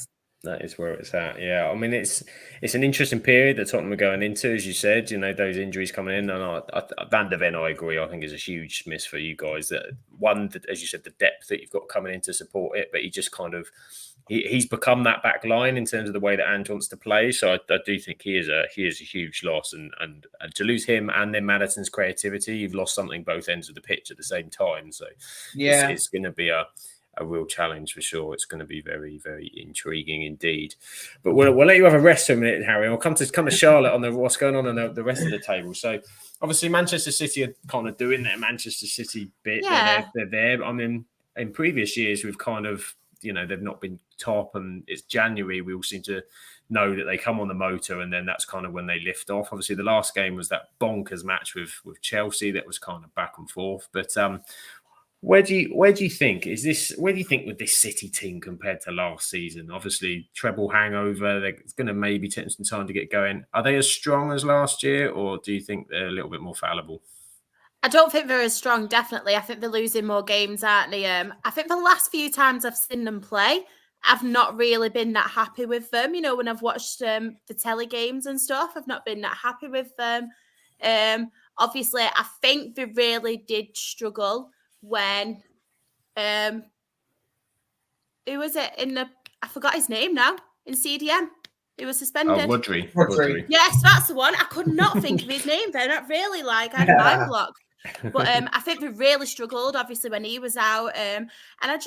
That is where it's at. Yeah, I mean, it's an interesting period that Tottenham are going into, as you said. Those injuries coming in, and Van der Ven, I agree. I think is a huge miss for you guys. That one, as you said, the depth that you've got coming in to support it, but he just kind of he's become that back line in terms of the way that Ange wants to play. So I do think he is a huge loss, and to lose him and then Maddison's creativity, you've lost something both ends of the pitch at the same time. So it's going to be a real challenge for sure. It's going to be very, very intriguing indeed. But we'll let you have a rest for a minute, Harry. And we'll come to Charlotte on what's going on the rest of the table. So obviously Manchester City are kind of doing their Manchester City bit. Yeah. They're there. I mean, in previous years, we've kind of, they've not been top, and it's January. We all seem to know that they come on the motor, and then that's kind of when they lift off. Obviously, the last game was that bonkers match with Chelsea that was kind of back and forth. But where do you think with this City team compared to last season? Obviously, treble hangover. It's going to maybe take some time to get going. Are they as strong as last year, or do you think they're a little bit more fallible? I don't think they're as strong, definitely. I think they're losing more games, aren't they? I think the last few times I've seen them play, I've not really been that happy with them. When I've watched the telly games and stuff, I've not been that happy with them. Obviously, I think they really did struggle when who was it I forgot his name now, in CDM. He was suspended. Oh, Rodri. Yes, that's the one. I could not think of his name then. Not really, I had a mind block. But I think we really struggled, obviously, when he was out. And I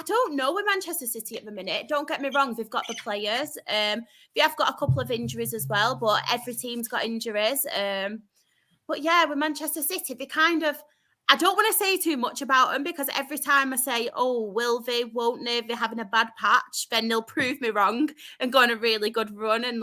don't know with Manchester City at the minute. Don't get me wrong, they've got the players. They have got a couple of injuries as well, but every team's got injuries. But yeah, with Manchester City, they kind of, I don't want to say too much about them, because every time I say, oh, will they, won't they, they're having a bad patch, then they'll prove me wrong and go on a really good run and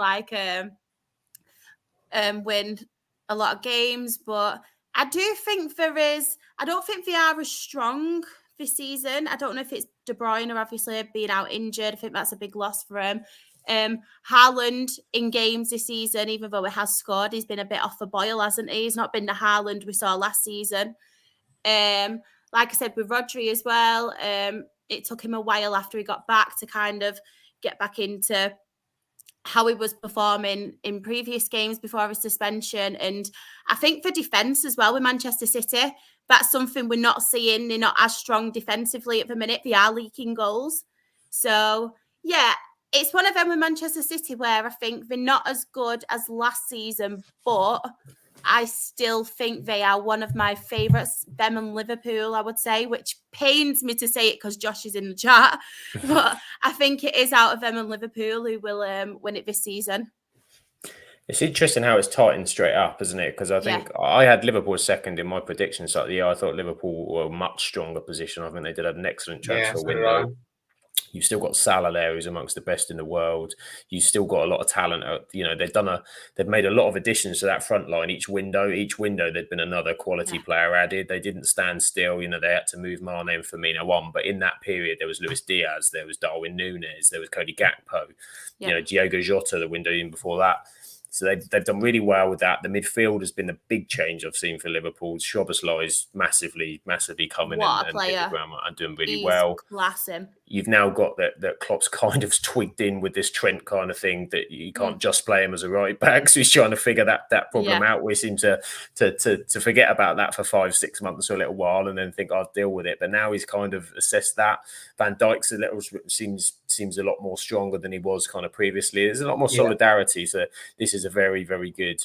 win a lot of games. But I do think I don't think they are as strong this season. I don't know if it's De Bruyne, obviously being out injured. I think that's a big loss for him. Haaland in games this season, even though he has scored, he's been a bit off the boil, hasn't he? He's not been the Haaland we saw last season. Like I said, with Rodri as well, it took him a while after he got back to kind of get back into how he was performing in previous games before his suspension. And I think for defence as well with Manchester City, that's something we're not seeing. They're not as strong defensively at the minute. They are leaking goals. So, yeah, it's one of them with Manchester City where I think they're not as good as last season, but I still think they are one of my favourites, them and Liverpool, I would say, which pains me to say it because Josh is in the chat. But I think it is out of them and Liverpool who will win it this season. It's interesting how it's tightened straight up, isn't it? Because I think I had Liverpool second in my predictions at the year. I thought Liverpool were a much stronger position. I think they did have an excellent transfer window. You've still got Salah there, who's amongst the best in the world. You've still got a lot of talent. They've made a lot of additions to that front line. Each window, there'd been another quality player added. They didn't stand still. They had to move Mane and Firmino on. But in that period, there was Luis Diaz, there was Darwin Núñez, there was Cody Gakpo, Diogo Jota, the window even before that. So they've done really well with that. The midfield has been a big change I've seen for Liverpool. Szoboszlai is massively coming in and doing really well. Class him. You've now got that Klopp's kind of tweaked in with this Trent kind of thing that you can't just play him as a right back. So he's trying to figure that problem out. We seem to forget about that for 5-6 months or a little while and then think I'll deal with it. But now he's kind of assessed that. Van Dijk's seems a lot more stronger than he was kind of previously. There's a lot more solidarity. So this is a very, very good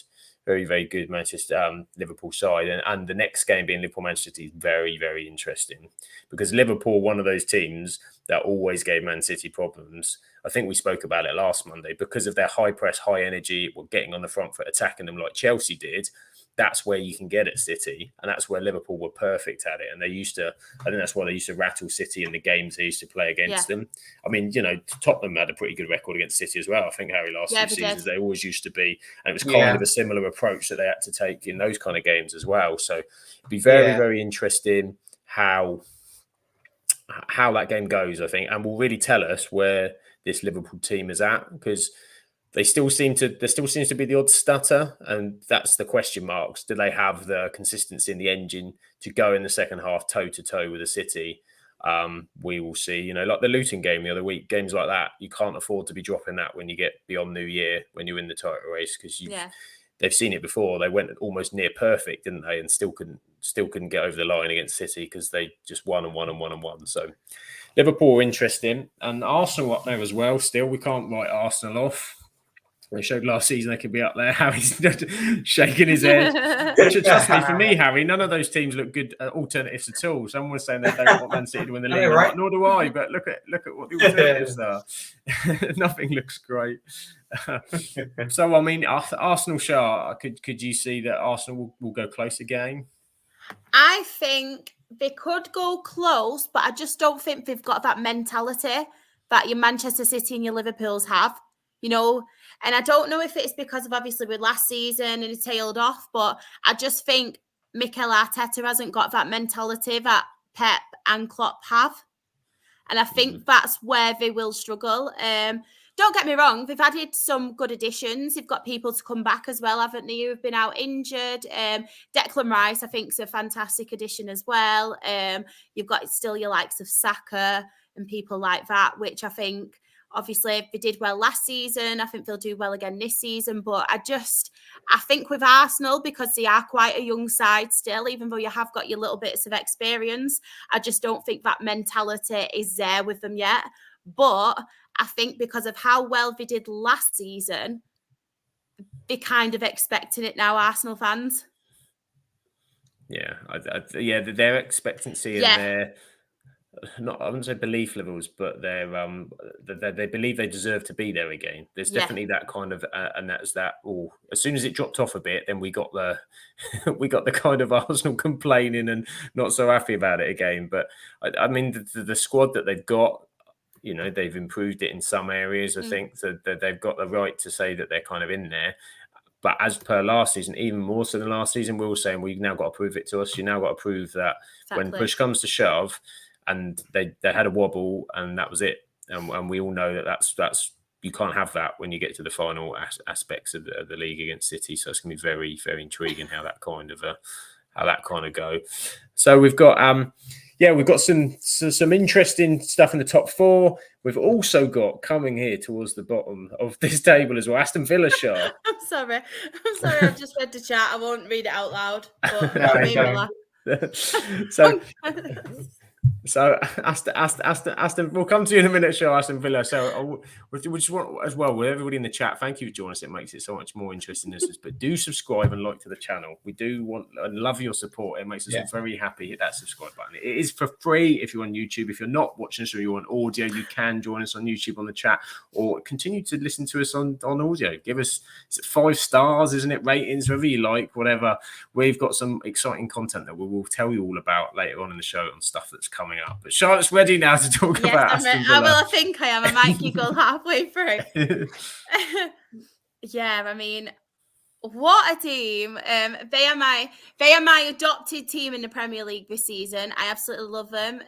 Manchester Liverpool side, and the next game being Liverpool-Manchester City is very, very interesting because Liverpool, one of those teams that always gave Man City problems. I think we spoke about it last Monday because of their high press, high energy, getting on the front foot, attacking them like Chelsea did. That's where you can get at City, and that's where Liverpool were perfect at it. And I think that's why they used to rattle City in the games they used to play against them. I mean, Tottenham had a pretty good record against City as well. I think, Harry, last few seasons, they always used to be. And it was kind of a similar approach that they had to take in those kind of games as well. So it'd be very, very interesting how that game goes, I think, and will really tell us where this Liverpool team is at because there still seems to be the odd stutter, and that's the question marks. Do they have the consistency in the engine to go in the second half toe to toe with the City? We will see. Like the Luton game the other week, games like that, you can't afford to be dropping that when you get beyond New Year, when you're in the title race, because they've seen it before. They went almost near perfect, didn't they? And still couldn't get over the line against City because they just won. So Liverpool are interesting, and Arsenal up there as well. Still, we can't write Arsenal off. They showed last season they could be up there. Harry's shaking his head. Trust me, for me, Harry, none of those teams look good alternatives at all. Someone was saying they don't want Man City to win the league. Right. Like, nor do I. But look at what the alternatives are. Nothing looks great. So I mean, Arsenal, Shah, could you see that Arsenal will go close again? I think they could go close, but I just don't think they've got that mentality that your Manchester City and your Liverpools have. You know, and I don't know if it's because of obviously with last season and it tailed off, but I just think Mikel Arteta hasn't got that mentality that Pep and Klopp have. And I think that's where they will struggle. Don't get me wrong, they've added some good additions. They've got people to come back as well, haven't they? Who've been out injured. Declan Rice, I think, is a fantastic addition as well. You've got still your likes of Saka and people like that, which I think, obviously, they did well last season. I think they'll do well again this season. But I think with Arsenal, because they are quite a young side still, even though you have got your little bits of experience, I just don't think that mentality is there with them yet. But I think because of how well they did last season, they're kind of expecting it now, Arsenal fans. Yeah, their expectancy and their I wouldn't say belief levels, but they believe they deserve to be there again. There's definitely that kind of, and that's that. Oh, as soon as it dropped off a bit, then we got the kind of Arsenal complaining and not so happy about it again. But I mean, the squad that they've got, you know, they've improved it in some areas. I think that they've got the right to say that they're kind of in there. But as per last season, even more so than last season, we're all saying we've now got to prove it to us. You now got to prove that when push comes to shove. And they had a wobble, and that was it. And we all know that that's you can't have that when you get to the final aspects of the league against City. So it's going to be very, very intriguing how that kind of go. So we've got we've got some interesting stuff in the top four. We've also got coming here towards the bottom of this table as well, Aston Villa, Shah. I'm sorry. I just read the chat. I won't read it out loud. But So Aston, we'll come to you in a minute, Shah, Aston Villa. So we just want as well with everybody in the chat. Thank you for joining us. It makes it so much more interesting. But do subscribe and like to the channel. We do want and love your support. It makes us all very happy. Hit that subscribe button. It is for free if you're on YouTube. If you're not watching us or you're on audio, you can join us on YouTube on the chat or continue to listen to us on audio. Give us 5 stars, isn't it? Ratings, whatever you like, whatever. We've got some exciting content that we will tell you all about later on in the show on stuff that's coming up. But Charlotte's ready now to talk about Aston Villa. Well, I think I am. I might giggle halfway through. I mean, what a team. They are my adopted team in the Premier League this season. I absolutely love them.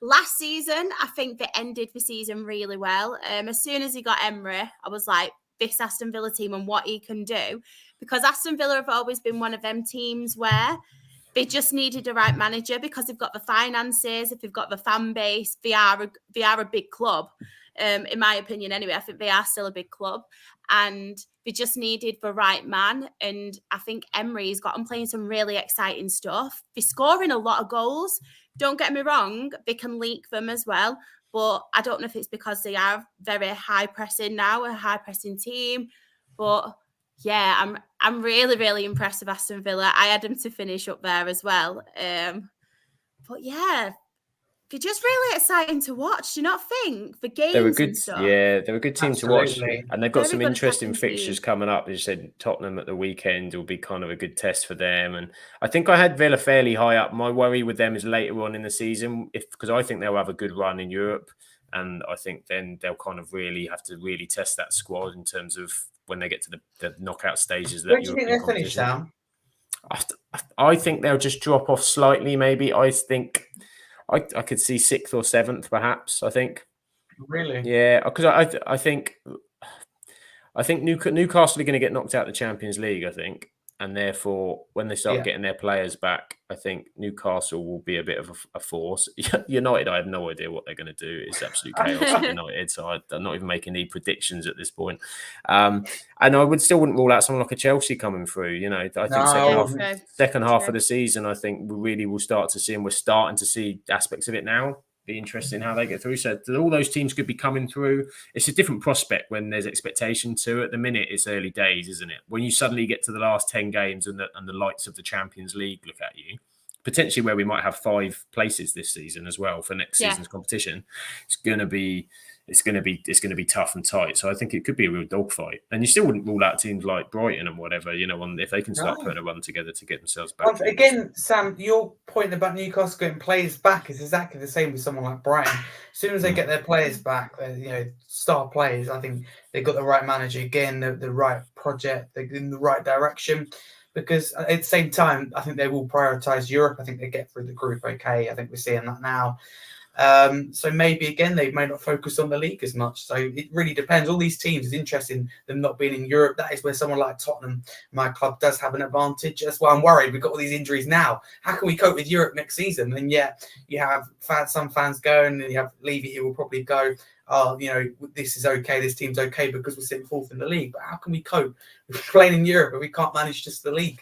Last season, I think they ended the season really well. As soon as he got Emery, I was like, this Aston Villa team and what he can do. Because Aston Villa have always been one of them teams where they just needed the right manager because they've got the finances, if they've got the fan base, they are a big club. In my opinion, anyway, I think they are still a big club, and they just needed the right man. And I think Emery's got them playing some really exciting stuff. They're scoring a lot of goals. Don't get me wrong, they can leak them as well, but I don't know if it's because they are very high pressing now, a high pressing team, but. Yeah, I'm really, really impressed with Aston Villa. I had them to finish up there as well. But yeah, they're just really exciting to watch. Do you not think? The games they're a good, and stuff. Yeah, they're a good team to watch. And they've got Very some good interesting fixtures coming up. As you said, Tottenham at the weekend will be kind of a good test for them. And I think I had Villa fairly high up. My worry with them is later on in the season, because I think they'll have a good run in Europe. And I think then they'll kind of really have to really test that squad in terms of when they get to the knockout stages. Where do you think they'll finish, Sam? I think they'll just drop off slightly, maybe. I think I could see 6th or 7th, perhaps. I think. Really? Yeah, because I think Newcastle are going to get knocked out of the Champions League, I think. And therefore, when they start getting their players back, I think Newcastle will be a bit of a force. United, I have no idea what they're going to do. It's absolute chaos at United, so I'm not even making any predictions at this point. And I wouldn't rule out someone like a Chelsea coming through. You know, I think second half of the season, I think we really will start to see, and we're starting to see aspects of it now. be interesting how they get through. So all those teams could be coming through. It's a different prospect when there's expectation to. At the minute, it's early days, isn't it? When you suddenly get to the last 10 games and the lights of the Champions League look at you, potentially where we might have 5 places this season as well for next season's competition, it's going to be tough and tight. So I think it could be a real dogfight. And you still wouldn't rule out teams like Brighton and whatever, if they can start putting a run together to get themselves back. Again, Sam, your point about Newcastle getting players back is exactly the same with someone like Brighton. As soon as they get their players back, star players, I think they've got the right manager again, the right project, they're in the right direction. Because at the same time, I think they will prioritise Europe. I think they get through the group okay. I think we're seeing that now. So maybe, again, they may not focus on the league as much. So it really depends. All these teams, it's interesting them not being in Europe. That is where someone like Tottenham, my club, does have an advantage. That's why I'm worried. We've got all these injuries now. How can we cope with Europe next season? And yet you have some fans going, and you have Levy who will probably go, this is okay, this team's okay because we're sitting fourth in the league. But how can we cope with playing in Europe if we can't manage just the league?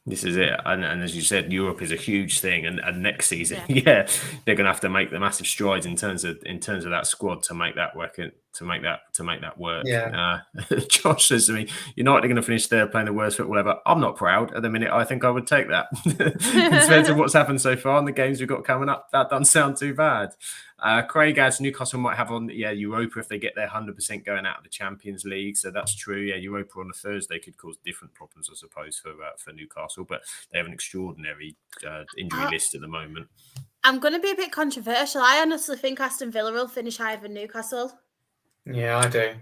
This is it, and as you said, Europe is a huge thing, and next season, they're going to have to make the massive strides in terms of that squad to make that work. Yeah. Josh says to me, United are going to finish there playing the worst football ever. I'm not proud at the minute. I think I would take that compared to what's happened so far and the games we've got coming up. That doesn't sound too bad. Craig adds Newcastle might have on Europa if they get their 100% going out of the Champions League. So that's true. Yeah, Europa on a Thursday could cause different problems, I suppose, for Newcastle. But they have an extraordinary injury list at the moment. I'm going to be a bit controversial. I honestly think Aston Villa will finish higher than Newcastle. Yeah, I do.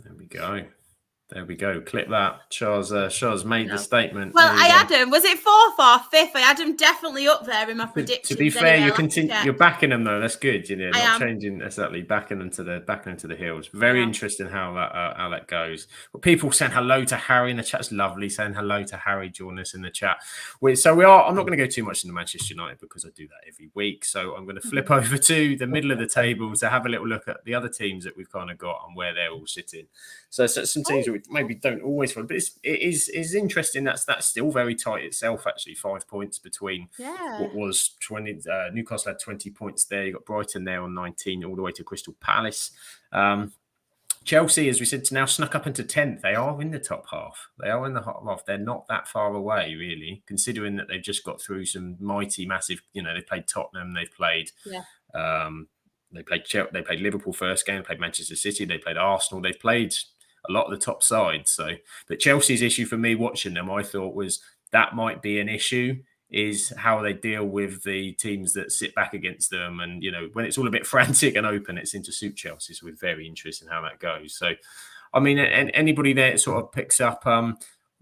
There we go. Clip that. Charles made the statement. Well, I had him. Was it 4th or 5th? I had him definitely up there in my predictions. To be fair, you're backing them though. That's good. Not changing exactly. Backing them to the hills. Very interesting how that goes. Well, people saying hello to Harry in the chat. It's lovely saying hello to Harry. Join us in the chat. I'm not going to go too much into Manchester United because I do that every week. So I'm going to flip over to the middle of the table to have a little look at the other teams that we've kind of got and where they're all sitting. So some teams that maybe don't always follow, but it is interesting. That's still very tight itself. Actually, 5 points between what was 20. Newcastle had 20 points there. You got Brighton there on 19, all the way to Crystal Palace. Chelsea, as we said, now snuck up into 10th. They are in the top half. They are in the top half. They're not that far away, really, considering that they've just got through some mighty, massive. They played Tottenham. They've played. They played Liverpool first game. They played Manchester City. They played Arsenal. They've played a lot of the top sides. But Chelsea's issue for me watching them, I thought, was that might be an issue, is how they deal with the teams that sit back against them. And, when it's all a bit frantic and open, it seems to suit Chelsea. So we're very interested in how that goes. So, I mean, anybody there sort of picks up...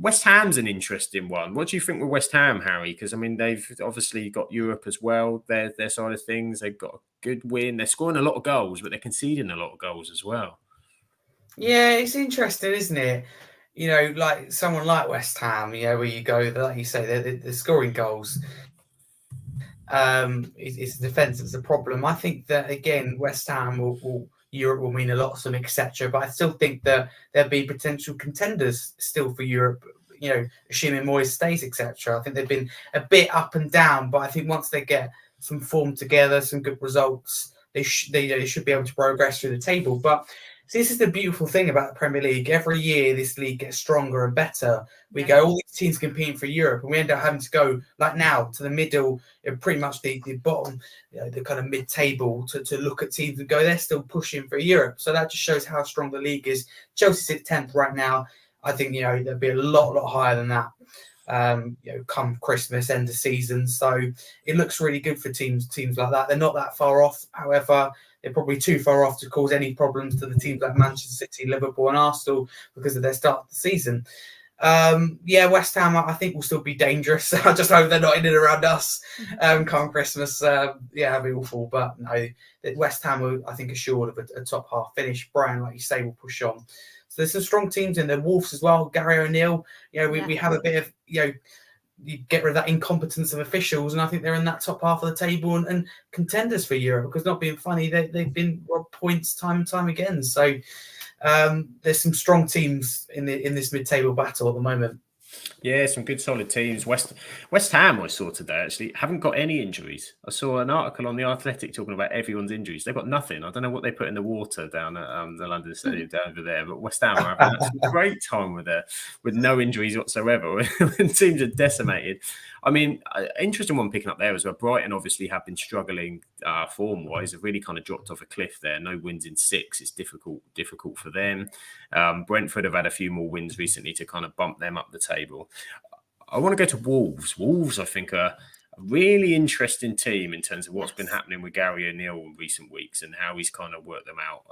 West Ham's an interesting one. What do you think with West Ham, Harry? Because, I mean, they've obviously got Europe as well, their side of things. They've got a good win. They're scoring a lot of goals, but they're conceding a lot of goals as well. Yeah, it's interesting, isn't it? Like someone like West Ham, where you go, like you say, they're scoring goals. It's the defence that's the problem. I think that, again, West Ham Europe will mean a lot to them, etc. But I still think that there'll be potential contenders still for Europe, assuming Moyes stays, etc. I think they've been a bit up and down, but I think once they get some form together, some good results, they should be able to progress through the table. But see, this is the beautiful thing about the Premier League. Every year, this league gets stronger and better. We go, all these teams competing for Europe, and we end up having to go, like now, to the middle, pretty much the bottom, the kind of mid-table, to look at teams and go, they're still pushing for Europe. So that just shows how strong the league is. Chelsea's at 10th right now. I think, they'll be a lot higher than that. Come Christmas, end of season. So it looks really good for teams like that. They're not that far off. However, they're probably too far off to cause any problems to the teams like Manchester City, Liverpool and Arsenal because of their start of the season. West Ham, I think, will still be dangerous. I just hope they're not in and around us come Christmas. That'd be awful. But no, West Ham are, I think, assured of a top half finish. Brian, like you say, will push on. So there's some strong teams in there. Wolves as well. Gary O'Neill. We have a bit of, you get rid of that incompetence of officials, and I think they're in that top half of the table and contenders for Europe. Because not being funny, they've been robbed points time and time again. So there's some strong teams in this mid-table battle at the moment. Yeah, some good solid teams. West Ham I saw today actually haven't got any injuries. I saw an article on the Athletic talking about everyone's injuries. They've got nothing. I don't know what they put in the water down at the London Stadium down over there, but West Ham are having an absolute great time with no injuries whatsoever. When teams are decimated. I mean, interesting one picking up there as well. Brighton obviously have been struggling form wise. Have really kind of dropped off a cliff there. No wins in 6. It's difficult for them. Brentford have had a few more wins recently to kind of bump them up the table. I want to go to Wolves. Wolves, I think, are a really interesting team in terms of what's been happening with Gary O'Neill in recent weeks and how he's kind of worked them out.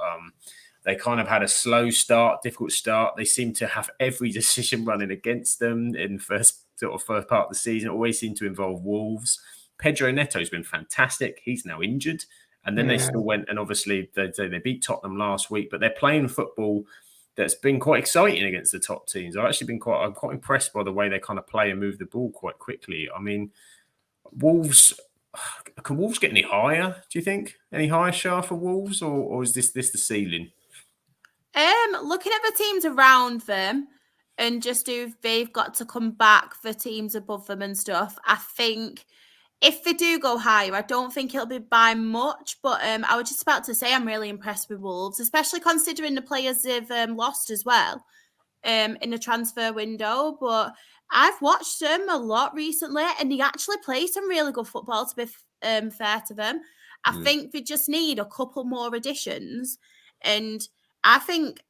They kind of had a slow start, difficult start. They seem to have every decision running against them in first part of the season. Always seem to involve Wolves. Pedro Neto's been fantastic. He's now injured. And then they still went, and obviously they beat Tottenham last week, but they're playing football that's been quite exciting against the top teams. I'm quite impressed by the way they kind of play and move the ball quite quickly. I mean, can Wolves get any higher? Do you think any higher, Shah, for Wolves, or is this the ceiling? Looking at the teams around them and just if they've got to come back for teams above them and stuff, I think if they do go higher, I don't think it'll be by much. But I was just about to say I'm really impressed with Wolves, especially considering the players they've lost as well in the transfer window. But I've watched them a lot recently, and they actually play some really good football, to be fair to them. I think they just need a couple more additions, and I think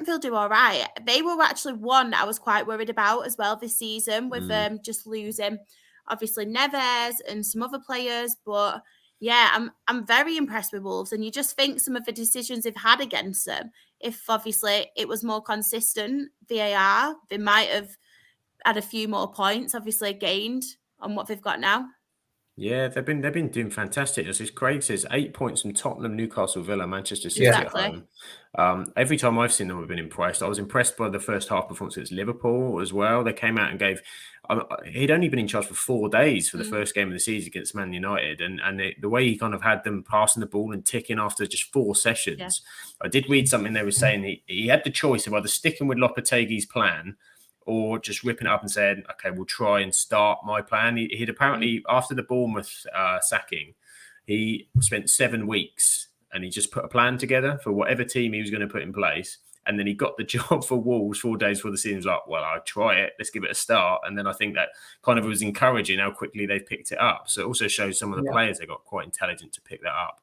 they'll do all right. They were actually one I was quite worried about as well this season with just losing, obviously, Neves and some other players. But yeah, I'm very impressed with Wolves, and you just think some of the decisions they've had against them, if obviously it was more consistent VAR, they might have had a few more points, obviously gained on what they've got now. Yeah, they've been doing fantastic. As Craig says, 8 points from Tottenham, Newcastle, Villa, Manchester City at home. Every time I've seen them, I've been impressed. I was impressed by the first half performance against Liverpool as well. They came out and gave. He'd only been in charge for 4 days for the first game of the season against Man United, and the way he kind of had them passing the ball and ticking after just 4 sessions. Yeah. I did read something they were saying he had the choice of either sticking with Lopetegui's plan or just ripping it up and saying, okay, we'll try and start my plan. He'd apparently, after the Bournemouth sacking, he spent 7 weeks and he just put a plan together for whatever team he was going to put in place. And then he got the job for Wolves 4 days before the season. He was like, well, I'll try it. Let's give it a start. And then I think that kind of was encouraging how quickly they've picked it up. So it also shows some of the players, they got quite intelligent to pick that up.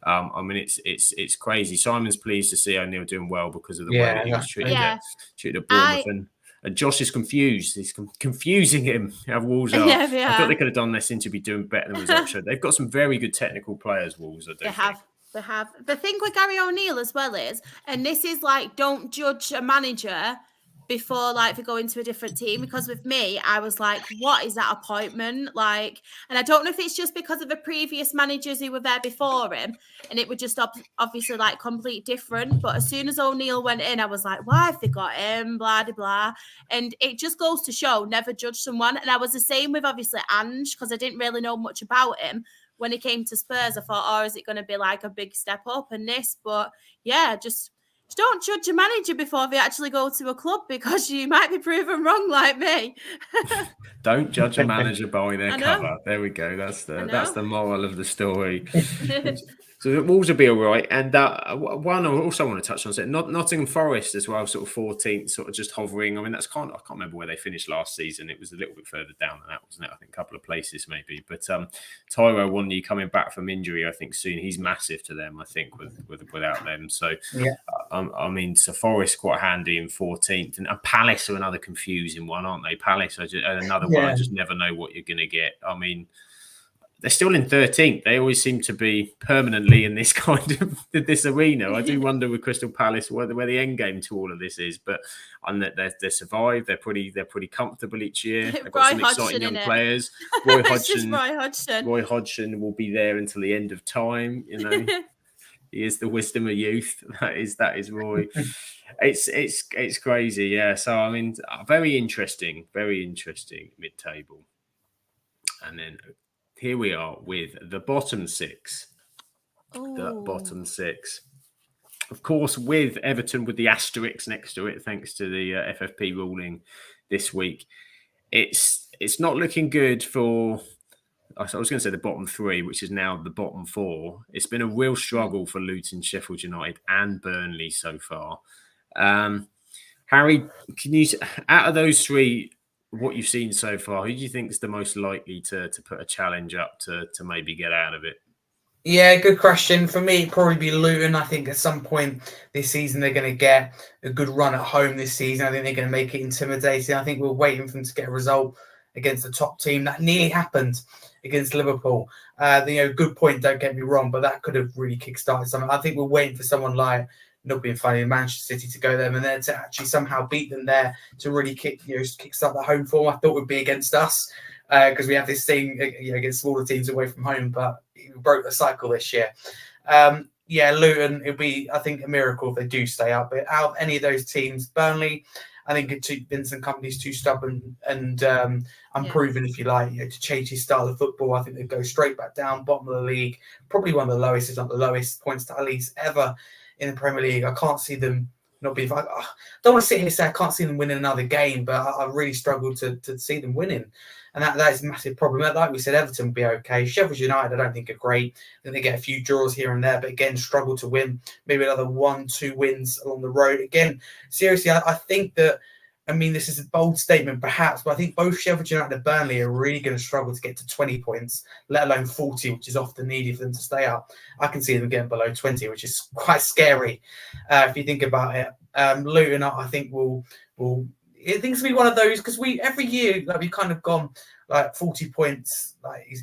I mean, it's crazy. Simon's pleased to see O'Neill doing well because of the way that he was treated at Bournemouth. And Josh is confused. He's confusing him. How Wolves are. I thought they could have done this to be doing better than results show. They've got some very good technical players, Wolves. They have. The thing with Gary O'Neill as well is, and this is like, don't judge a manager before like they go into a different team, because with me I was like, what is that appointment like? And I don't know if it's just because of the previous managers who were there before him and it was just obviously like complete different, but as soon as O'Neill went in I was like, why have they got him, blah blah blah. And it just goes to show, never judge someone. And I was the same with obviously Ange, because I didn't really know much about him. When he came to Spurs I thought, oh, is it going to be like a big step up and this? But yeah, just don't judge a manager before they actually go to a club, because you might be proven wrong like me. Don't judge a manager by their cover. There we go. That's the moral of the story. So the Wolves will be all right. And one I also want to touch on is Nottingham Forest as well, sort of 14th, sort of just hovering. I mean, I can't remember where they finished last season. It was a little bit further down than that, wasn't it? I think a couple of places maybe. But Tyrone Wanley coming back from injury, I think soon. He's massive to them, I think, without them. So, I mean, so Forest quite handy in 14th. And Palace are another confusing one, aren't they? Palace are another one. I just never know what you're going to get. I mean, they're still in 13th. They always seem to be permanently in this kind of this arena. I do wonder with Crystal Palace where the end game to all of this is, but they survived. They're pretty comfortable each year. They've got some exciting young players. Roy Hodgson will be there until the end of time. You know, he is the wisdom of youth. That is Roy. It's crazy. Yeah. So I mean, very interesting mid-table, and then. Here we are with the bottom 6. The bottom 6. of course, with Everton with the asterisk next to it, thanks to the FFP ruling this week, it's not looking good for. I was going to say the bottom three, which is now the bottom four. It's been a real struggle for Luton, Sheffield United, and Burnley so far. Harry, can you, out of those three, what you've seen so far, who do you think is the most likely to put a challenge up to maybe get out of it? Yeah, good question. For me, it'd probably be Luton. I think at some point this season they're going to get a good run at home this season. I think they're going to make it intimidating. I think we're waiting for them to get a result against the top team. That nearly happened against Liverpool. Good point, don't get me wrong, but that could have really kick-started something. I think we're waiting for someone like, not being funny, Manchester City to go there and then to actually somehow beat them there to really kick-start the home form. I thought would be against us because we have this thing against smaller teams away from home, but we broke the cycle this year. Luton, it'll be, I think, a miracle if they do stay up. But out of any of those teams, Burnley, I think Vincent Kompany's too stubborn and unproven, if you like, to change his style of football. I think they'd go straight back down, bottom of the league, probably one of the lowest, if not the lowest points tallies ever in the Premier League. I can't see them not being. I don't want to sit here and say I can't see them winning another game, but I really struggle to see them winning. And that is a massive problem. Like we said, Everton will be okay. Sheffield United, I don't think are great. I think they get a few draws here and there, but again, struggle to win. Maybe another 1-2 wins along the road. Again, seriously, I think that, this is a bold statement perhaps, but I think both Sheffield United and Burnley are really going to struggle to get to 20 points, let alone 40, which is often needed for them to stay up. I can see them getting below 20, which is quite scary if you think about it. Luton, I think will it thinks to be one of those, because every year we've kind of gone like 40 points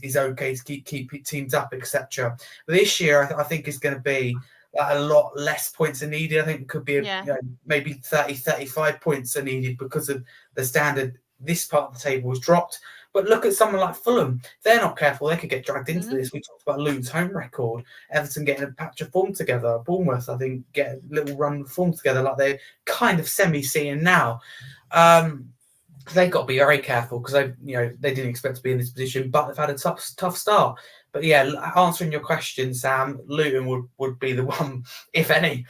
is okay to keep teams up, etc. But this year I think is going to be a lot less points are needed. I think it could be maybe 30-35 points are needed because of the standard. This part of the table was dropped. But look at someone like Fulham. If they're not careful, they could get dragged into this. We talked about Luton's home record. Everton getting a patch of form together. Bournemouth, I think, get a little run of form together like they're kind of semi-seeing now. They've got to be very careful because they didn't expect to be in this position, but they've had a tough start. But yeah, answering your question, Sam, Luton would be the one, if any.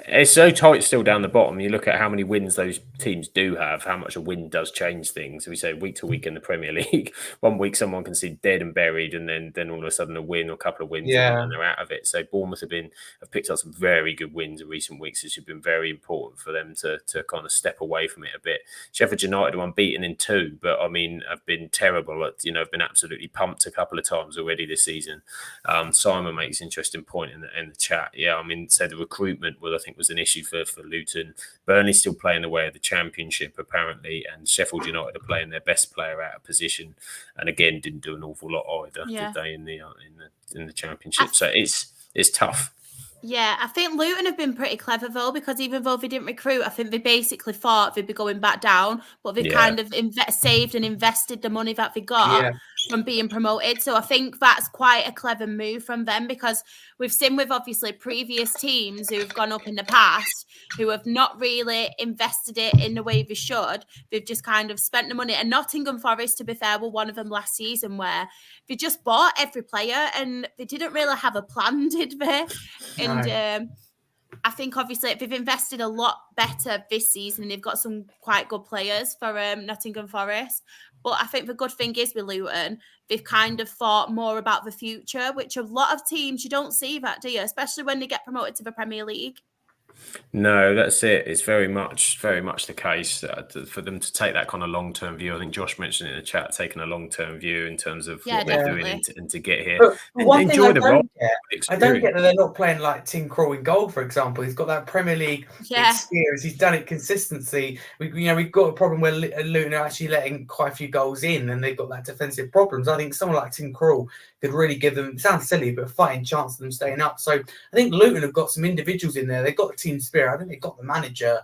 It's so tight still down the bottom. You look at how many wins those teams do have, how much a win does change things. We say week to week in the Premier League, one week someone can see dead and buried, and then all of a sudden a win or a couple of wins and they're out of it. So Bournemouth have picked up some very good wins in recent weeks. It's been very important for them to kind of step away from it a bit. Sheffield United are unbeaten in 2, but have been terrible. Have been absolutely pumped a couple of times already this season. Simon makes an interesting point in the chat. Yeah, so the recruitment was an issue for Luton. Burnley's still playing the way of the Championship apparently, and Sheffield United are playing their best player out of position, and again didn't do an awful lot either, did they, in the Championship? So it's tough. Yeah, I think Luton have been pretty clever though, because even though they didn't recruit, I think they basically thought they'd be going back down, but they kind of saved and invested the money that they got from being promoted. So I think that's quite a clever move from them, because we've seen with obviously previous teams who've gone up in the past who have not really invested it in the way they should. They've just kind of spent the money. And Nottingham Forest, to be fair, were one of them last season, where they just bought every player and they didn't really have a plan, did they? And I think obviously they've invested a lot better this season. They've got some quite good players for Nottingham Forest. But I think the good thing is with Luton, they've kind of thought more about the future, which a lot of teams, you don't see that, do you? Especially when they get promoted to the Premier League. No, that's it. It's very much the case for them to take that kind of long-term view. I think Josh mentioned in the chat, taking a long-term view in terms of what they're doing and to get here. But one thing I don't get that they're not playing like Tim Krul in goal, for example. He's got that Premier League experience. He's done it consistently. We've got a problem where Luton are actually letting quite a few goals in, and they've got that defensive problems. I think someone like Tim Krul could really give them, it sounds silly, but a fighting chance of them staying up. So I think Luton have got some individuals in there. They've got the team spirit. I think they've got the manager.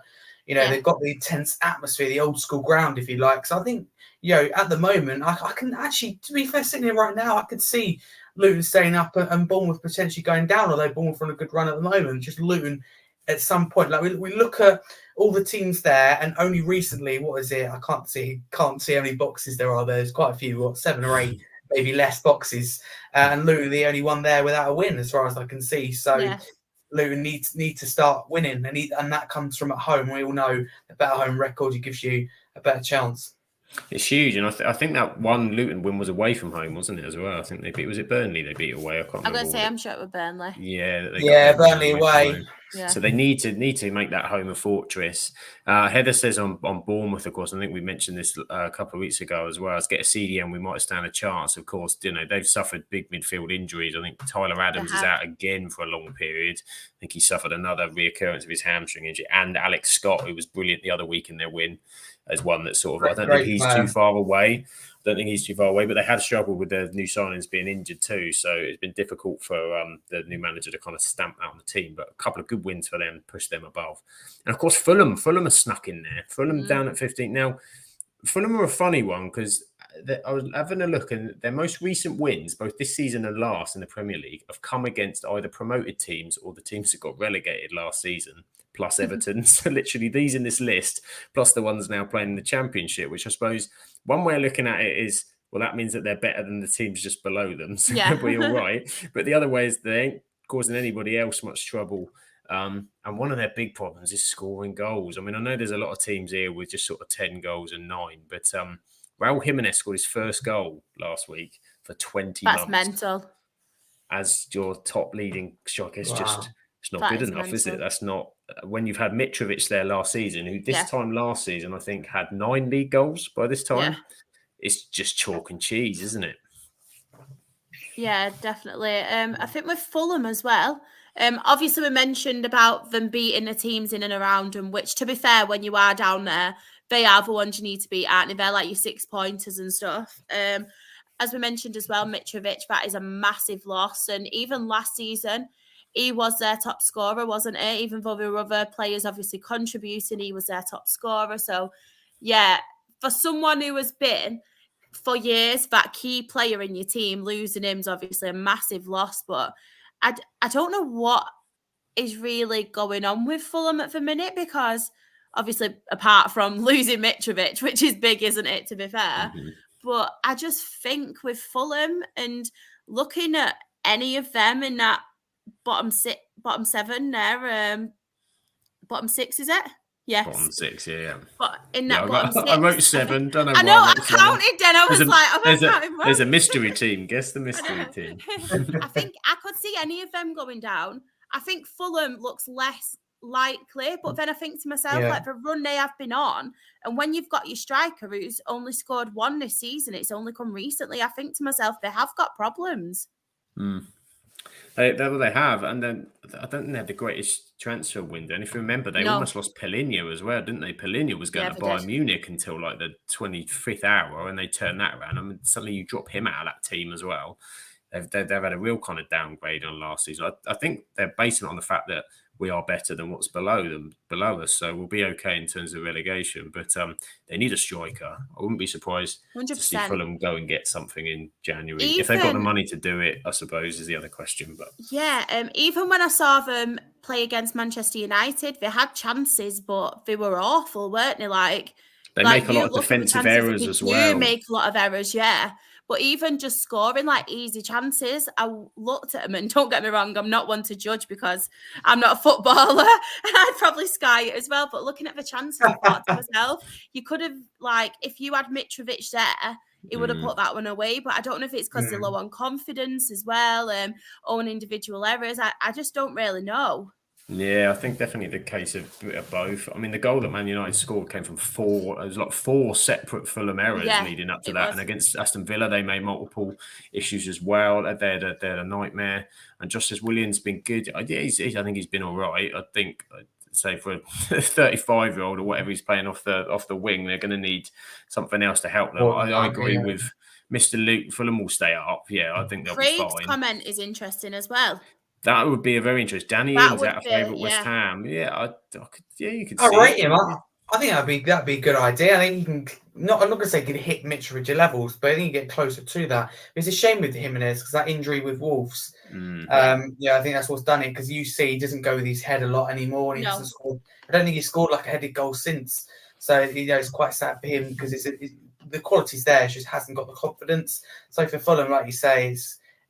They've got the intense atmosphere, the old school ground, if you like. So I think, at the moment, I can actually, to be fair, sitting here right now, I could see Luton staying up and Bournemouth potentially going down, although Bournemouth are on a good run at the moment. Just Luton at some point. Like we look at all the teams there, and only recently, what is it? I can't see how many boxes there are. There's quite a few, 7 or 8 maybe less boxes. And Luton, the only one there without a win, as far as I can see. So Luton need to start winning, and that comes from at home. We all know a better home record gives you a better chance. It's huge, and I think that one Luton win was away from home, wasn't it, as well? I think they beat, was it Burnley they beat away? I can't remember. I'm going to say, I'm sure it was Burnley. Yeah, Burnley away. Yeah. So they need to make that home a fortress. Heather says on Bournemouth, of course, I think we mentioned this a couple of weeks ago as well, as get a CDM, we might stand a chance. Of course, they've suffered big midfield injuries. I think Tyler Adams is out again for a long period. I think he suffered another reoccurrence of his hamstring injury. And Alex Scott, who was brilliant the other week in their win, as one that sort of, I don't think he's too far away. But they had struggled with their new signings being injured too. So it's been difficult for the new manager to kind of stamp that on the team. But a couple of good wins for them, push them above. And of course, Fulham are snuck in there. Fulham down at 15. Now, Fulham are a funny one because I was having a look, and their most recent wins, both this season and last in the Premier League, have come against either promoted teams or the teams that got relegated last season, plus Everton. So literally these in this list, plus the ones now playing in the Championship, which I suppose one way of looking at it is, well, that means that they're better than the teams just below them. So they'll be all right. But the other way is they ain't causing anybody else much trouble. And one of their big problems is scoring goals. I mean, I know there's a lot of teams here with just sort of 10 goals and 9, but Raul Jimenez scored his first goal last week for 20 months. That's mental. As your top leading striker, it's not good enough, is it? That's not, when you've had Mitrovic there last season, who time last season, I think, had 9 league goals by this time. It's just chalk and cheese, isn't it? Yeah, definitely. I think with Fulham as well, obviously we mentioned about them beating the teams in and around them, which, to be fair, when you are down there, they are the ones you need to beat, aren't they? They're like your 6-pointers and stuff. As we mentioned as well, Mitrovic, that is a massive loss. And even last season, he was their top scorer, wasn't he? Even though there were other players obviously contributing, he was their top scorer. So, yeah, for someone who has been for years that key player in your team, losing him is obviously a massive loss. But I don't know what is really going on with Fulham at the minute, because obviously apart from losing Mitrovic, which is big, isn't it, to be fair? Mm-hmm. But I just think with Fulham and looking at any of them in that bottom 7 there, bottom 6, is it? Yes. Bottom 6, yeah. But in that bottom 6. I wrote 7. Don't know I know, I counted then. I was like, there's a mystery team. Guess the mystery team. I think I could see any of them going down. I think Fulham looks less likely, but then I think to myself, like the run they have been on, and when you've got your striker who's only scored 1 this season, it's only come recently, I think to myself, they have got problems. They have, and then I don't think they had the greatest transfer window. And if you remember, they almost lost Pellegrini as well, didn't they? Pellegrini was going to Bayern Munich until like the 25th hour, and they turned that around. I mean, suddenly you drop him out of that team as well. They've had a real kind of downgrade on last season. I think they're basing it on the fact that we are better than what's below us, so we'll be okay in terms of relegation. But they need a striker. I wouldn't be surprised 100%. to see Fulham go and get something in January. If they've got the money to do it, I suppose, is the other question. But even when I saw them play against Manchester United, they had chances, but they were awful, weren't they? They make a lot of defensive errors as well. You make a lot of errors, yeah. But even just scoring like easy chances, I looked at them, and don't get me wrong, I'm not one to judge because I'm not a footballer and I'd probably sky it as well. But looking at the chances, I thought to myself, you could have, if you had Mitrovic there, it would have put that one away. But I don't know if it's because they're low on confidence as well, own individual errors. I just don't really know. Yeah, I think definitely the case of both. I mean, the goal that Man United scored came from 4. It was like 4 separate Fulham errors leading up to that. And against Aston Villa, they made multiple issues as well. They had a nightmare. And Justice Williams been good. I think he's been all right. I think, say for a 35-year-old or whatever he's playing off the wing, they're going to need something else to help them. I agree with Mr. Luke. Fulham will stay up. Yeah, I think they'll be fine. Craig's comment is interesting as well. That would be a very interesting. Danny Ings out of favour at West Ham. Yeah, you could. I rate him. I think that'd be a good idea. I think you can. I'm not going to say you can hit Mitrovic levels, but I think you get closer to that. It's a shame with Jimenez because that injury with Wolves. I think that's what's done it, because you see he doesn't go with his head a lot anymore. And he doesn't score. I don't think he scored like a headed goal since. So it's quite sad for him because it's the quality's there, just hasn't got the confidence. So for Fulham, like you say,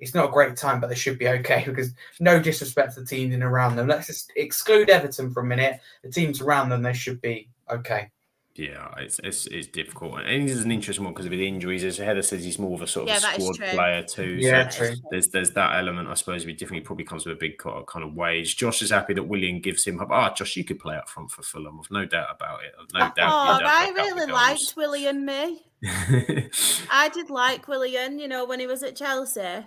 it's not a great time, but they should be okay, because no disrespect to the teams in and around them. Let's just exclude Everton for a minute. The teams around them, they should be okay. Yeah, it's difficult, and it is an interesting one because of his injuries. As Heather says, he's more of a sort of a that is squad true. player too. Yeah, so true. there's that element. I suppose he definitely probably comes with a big kind of wage. Josh is happy that Willian gives him. Josh, you could play up front for Fulham. I've no doubt about it. I've no doubt. Oh, I really liked Willian. I did like Willian. You know, when he was at Chelsea.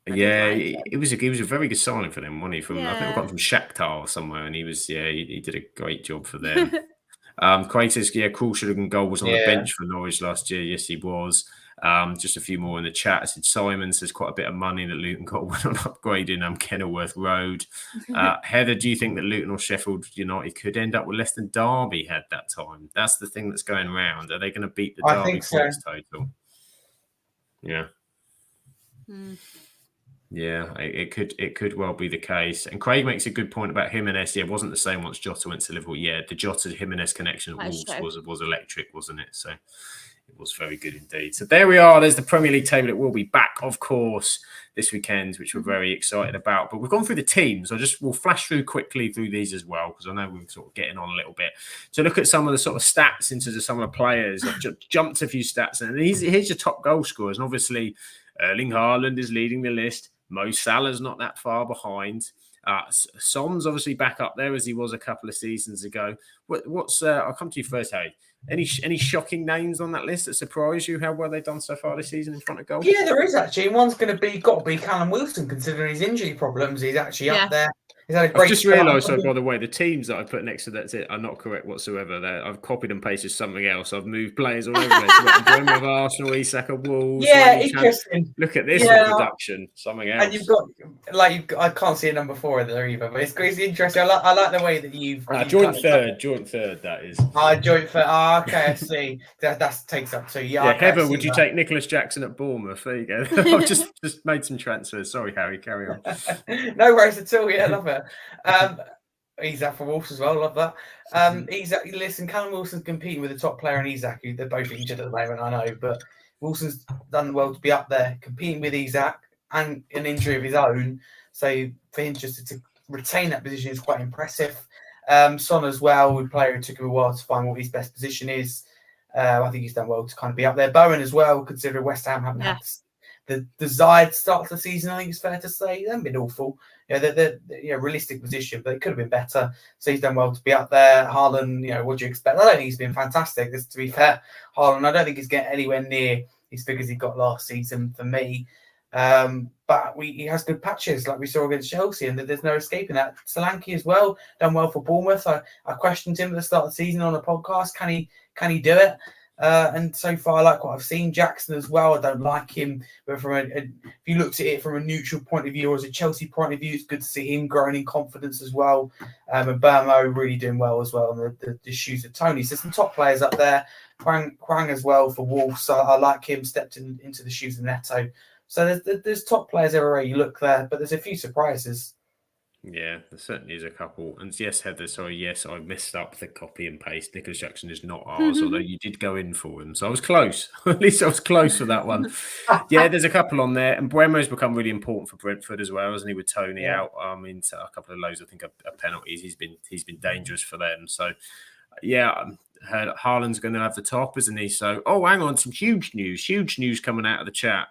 Yeah, it was a very good signing for them, wasn't he? I think we got him from Shakhtar or somewhere, and he did a great job for them. Craig says, Krul should have been goal was on the bench for Norwich last year. Yes, he was. Just a few more in the chat. I said Simon says quite a bit of money that Luton got when on upgrading Kenilworth Road. Heather, do you think that Luton or Sheffield United could end up with less than Derby had that time? That's the thing that's going around. Are they going to beat the Derby points total? Yeah. Yeah, it could well be the case. And Craig makes a good point about Jimenez. Yeah, it wasn't the same once Jota went to Liverpool. Yeah, the Jota-Jimenez connection at Wolves was electric, wasn't it? So it was very good indeed. So there we are. There's the Premier League table. It will be back, of course, this weekend, which we're very excited about. But we've gone through the teams. We'll flash quickly through these as well, because I know we're sort of getting on a little bit. So look at some of the sort of stats into some of the players. I've jumped a few stats, and here's your top goal scorers. And obviously, Erling Haaland is leading the list. Mo Salah's not that far behind. Son's obviously back up there as he was a couple of seasons ago. I'll come to you first, Harry. Any shocking names on that list that surprise you? How well they've done so far this season in front of goal? Yeah, there is actually. One's got to be Callum Wilson, considering his injury problems. He's actually up there. He's had a great. I've just realised, by the way, the teams that I put next to that are not correct whatsoever. I've copied and pasted something else. I've moved players all over there. So with Arsenal, Isak of Wolves. Yeah, interesting. Look at this reduction. Something else. And you've got I can't see a number 4 there either, but it's interesting. I like the way that you've joint third. That is. Joint third. Okay, I see. That takes up 2. Yeah. Heather, would you take Nicholas Jackson at Bournemouth? There you go. I've just made some transfers. Sorry, Harry. Carry on. No worries at all. Yeah, love it. Isak for Wolves as well. Love that. Isak, listen, Callum Wilson's competing with the top player and Isak, who they're both injured at the moment, I know, but Wilson's done well to be up there, competing with Isak and an injury of his own. So for him just to retain that position is quite impressive. Son as well, a player who took him a while to find what his best position is. I think he's done well to kind of be up there. Bowen as well, considering West Ham haven't had the desired start to the season, I think it's fair to say. They haven't been awful. They're realistic position, but it could have been better. So he's done well to be up there. Haaland, what do you expect? I don't think he's been fantastic. To be fair, Haaland, I don't think he's getting anywhere near his figures he got last season for me. But he has good patches, like we saw against Chelsea, and there's no escaping that. Solanke as well, done well for Bournemouth. I questioned him at the start of the season on a podcast. Can he do it? And so far, I like what I've seen. Jackson as well, I don't like him. But if you looked at it from a neutral point of view or as a Chelsea point of view, it's good to see him growing in confidence as well. And Burmo really doing well as well on the shoes of Tony. So some top players up there. Hwang as well for Wolves. So I like him, stepped into the shoes of Neto. So there's top players everywhere you look there, but there's a few surprises. Yeah, there certainly is a couple. And yes, Heather, sorry, yes, I messed up the copy and paste. Nicholas Jackson is not ours, although you did go in for him. So I was close. At least I was close for that one. Yeah, there's a couple on there. And Buemo's become really important for Brentford as well, hasn't he, with Tony out? Into a couple of loads, I think, of penalties. He's been dangerous for them. So, yeah, I heard Haaland's going to have the top, isn't he? So, hang on, some huge news coming out of the chat.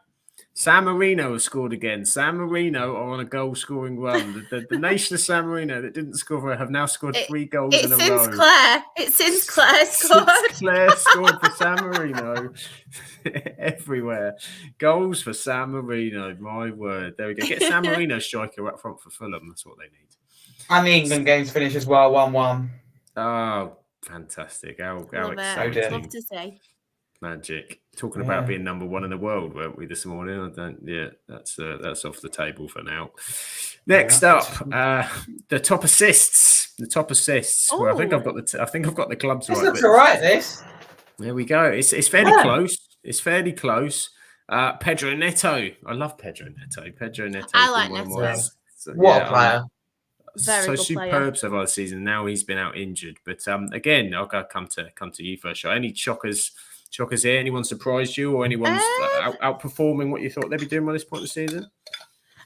San Marino has scored again. San Marino are on a goal-scoring run. The nation of San Marino that didn't score have now scored 3 goals in a row. It's since Claire scored. Since Claire scored for San Marino. Everywhere. Goals for San Marino. My word. There we go. Get San Marino striker up front for Fulham. That's what they need. And the England games finish as well, 1-1. Oh, fantastic. How exciting. Love to see. Magic. Talking about being number 1 in the world, weren't we, this morning? That's off the table for now. Next up, the top assists. Well, I think I've got the clubs right. This looks all right, this. There we go. It's fairly close. Pedro Neto. I love Pedro Neto. I like Neto. What a player. Very so superb player. so far this season. Now he's been out injured. But again, I'll come to you first. Any shockers shockers here? Anyone surprised you, or anyone's outperforming what you thought they'd be doing by this point of the season?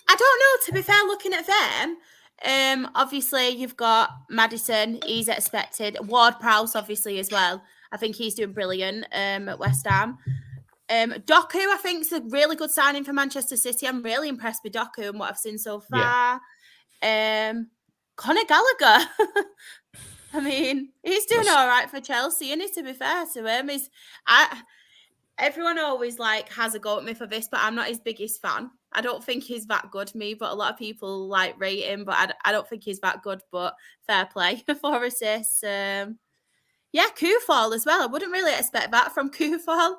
I don't know. To be fair, looking at them, obviously you've got Maddison. He's expected. Ward-Prowse, obviously, as well. I think he's doing brilliant at West Ham. Doku, I think, is a really good signing for Manchester City. I'm really impressed with Doku and what I've seen so far. Yeah. Conor Gallagher. I mean, he's doing all right for Chelsea, and to be fair to him, everyone always has a go at me for this, but I'm not his biggest fan. I don't think he's that good, but a lot of people rate him, but I don't think he's that good. But fair play, 4 assists. Yeah, Kufal as well. I wouldn't really expect that from Kufal.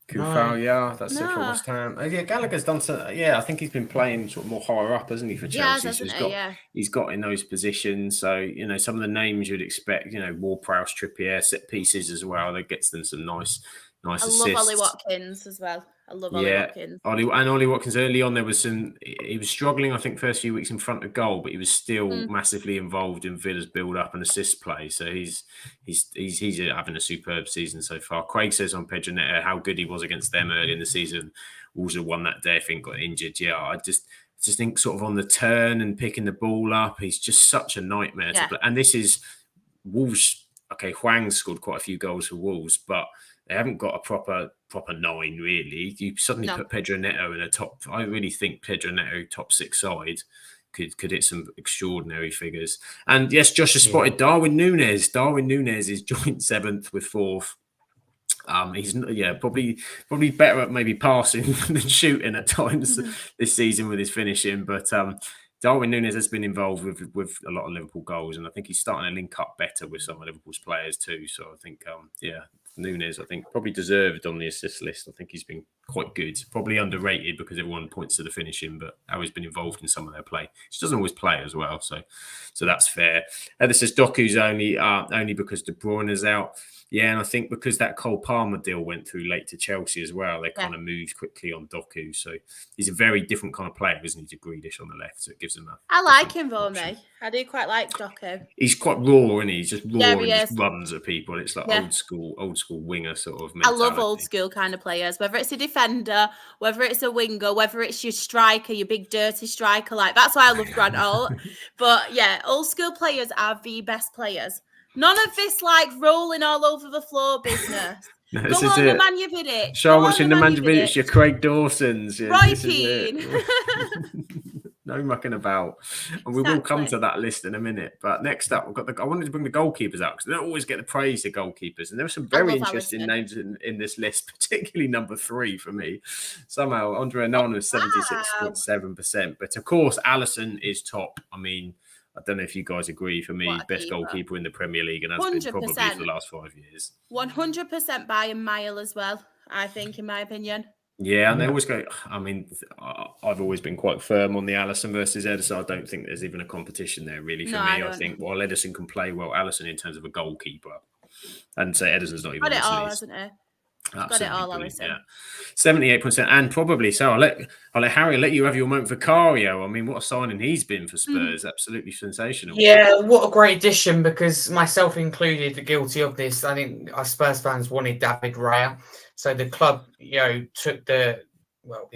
Kufal, that's it for West Ham. Yeah, Gallagher's done some. Yeah, I think he's been playing sort of more higher up, hasn't he, for Chelsea? So he's got in those positions. So some of the names you'd expect. Ward-Prowse, Trippier, set pieces as well. That gets them some nice assists. I love Ollie Watkins as well. I love Ollie Watkins. Ollie Watkins, early on, there was he was struggling, I think, first few weeks in front of goal, but he was still massively involved in Villa's build-up and assist play. So he's having a superb season so far. Craig says on Pedro Neto how good he was against them early in the season. Wolves have won that day, I think, got injured. Yeah, I just think sort of on the turn and picking the ball up, he's just such a nightmare to play. And this is Wolves. Okay, Huang scored quite a few goals for Wolves, but they haven't got a proper 9, really. You suddenly put Pedro Neto in a top. I really think Pedro Neto top 6 side could hit some extraordinary figures. And yes, Josh has spotted Darwin Núñez. Darwin Núñez is joint 7th with 4th. He's probably better at maybe passing than shooting at times this season with his finishing. But Darwin Núñez has been involved with a lot of Liverpool goals, and I think he's starting to link up better with some of Liverpool's players too. So I think, Núñez, I think, probably deserved on the assist list. I think he's been quite good. Probably underrated because everyone points to the finishing, but how he's been involved in some of their play. He doesn't always play as well, so that's fair. This says Doku's only because De Bruyne is out. Yeah, and I think because that Cole Palmer deal went through late to Chelsea as well, they kind of moved quickly on Doku. So he's a very different kind of player, isn't he, to Grealish on the left? So it gives him a... I like him, though, mate. I do quite like Doku. He's quite raw, isn't he? He's just raw and just runs at people. It's like old school winger sort of mentality. I love old school kind of players, whether it's a defender, whether it's a winger, whether it's your striker, your big dirty striker. That's why I love Grant Holt. But yeah, old school players are the best players. None of this rolling all over the floor business. No, Go on, Nemanja Vidic. Show watching Nemanja Vidic, your Craig Dawsons. Yeah, Roy Keane. No mucking about. And we will come to that list in a minute. But next up, I wanted to bring the goalkeepers out because they don't always get the praise, the goalkeepers. And there are some very interesting names in this list, particularly number 3 for me. Somehow, Andre Onana is 76.7%. But of course, Alisson is top. I mean, I don't know if you guys agree. For me, best goalkeeper in the Premier League, and has been probably for the last 5 years. 100% Bayern Mile as well, I think, in my opinion. Yeah, and they always go... I mean, I've always been quite firm on the Alisson versus Ederson. I don't think there's even a competition there, really, for me. I think while Ederson can play well, Alisson in terms of a goalkeeper, and say Ederson's not even... Got it all, hasn't he? Got it all, Alisson. Yeah. 78%, and probably so. I'll let Harry let you have your moment. Vicario. I mean, what a signing he's been for Spurs! Absolutely sensational. Yeah, what a great addition. Because myself included, are guilty of this. I think our Spurs fans wanted David Raya, so the club, took it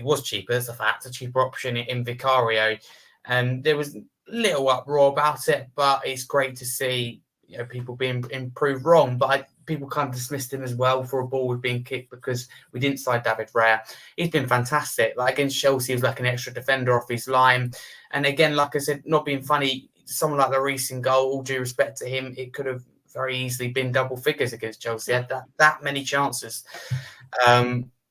was cheaper. That's a fact, a cheaper option in Vicario, and there was little uproar about it. But it's great to see people being proved wrong. But people kind of dismissed him as well for a ball was being kicked because we didn't side David Raya. He's been fantastic. Against Chelsea, he was like an extra defender off his line. And again, like I said, not being funny, someone like the recent goal, all due respect to him, it could have very easily been double figures against Chelsea. He had that many chances.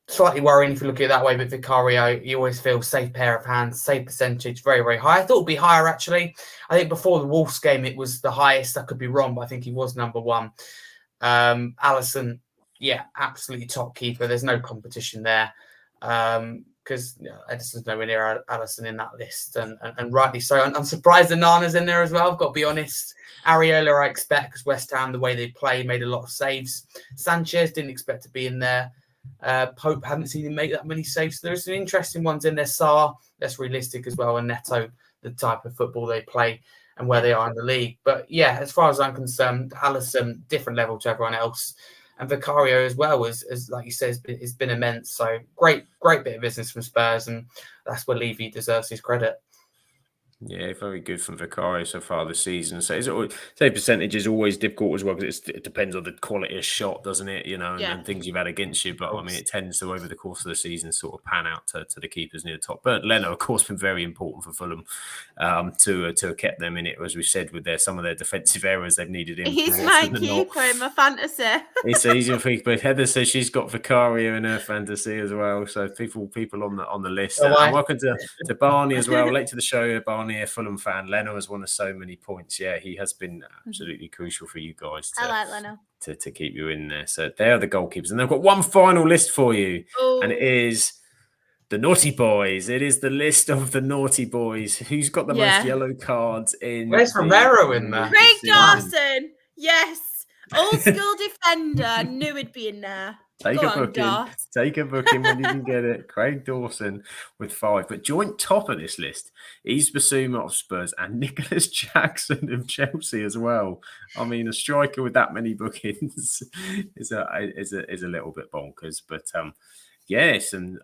Slightly worrying if you look at it that way, but Vicario, you always feel safe pair of hands, save percentage, very, very high. I thought it would be higher, actually. I think before the Wolves game, it was the highest. I could be wrong, but I think he was number 1. Alisson, absolutely top keeper. There's no competition there because Edison's nowhere near Alisson in that list, and rightly so. I'm surprised Onana's in there as well. I've got to be honest. Areola, I expect, because West Ham, the way they play, made a lot of saves. Sanchez didn't expect to be in there. Pope, haven't seen him make that many saves. So there's some interesting ones in there. Sarr, that's realistic as well, and Neto, the type of football they play and where they are in the league. But yeah, as far as I'm concerned, Alisson, different level to everyone else. And Vicario as well, as like you said, has been immense. So great bit of business from Spurs, and that's where Levy deserves his credit. Yeah, very good from Vicario so far this season. So it's always, say percentage is always difficult as well because it depends on the quality of shot, doesn't it? You know, and things you've had against you. But I mean, it tends to over the course of the season sort of pan out to the keepers near the top. But Leno, of course, been very important for Fulham to have kept them in it, as we said, with some of their defensive errors. They've needed him. He's my keeper in my fantasy. It's easy for people. Heather says she's got Vicario in her fantasy as well. So people on the list. And welcome to Barney as well. Late to the show, Barney, a Fulham fan. Leno has won us so many points. Yeah, he has been absolutely crucial for you guys. I like Leno. To keep you in there. So they are the goalkeepers. And they've got one final list for you. Ooh. And it is the naughty boys. It is the list of the naughty boys. Who's got the most yellow cards in? Where's Romero in there? Craig Dawson. Yes. Old school defender. Knew he'd be in there. Take a booking when you can get it. Craig Dawson with 5. But joint top of this list is Basuma of Spurs and Nicholas Jackson of Chelsea as well. I mean, a striker with that many bookings is a little bit bonkers. But yes, and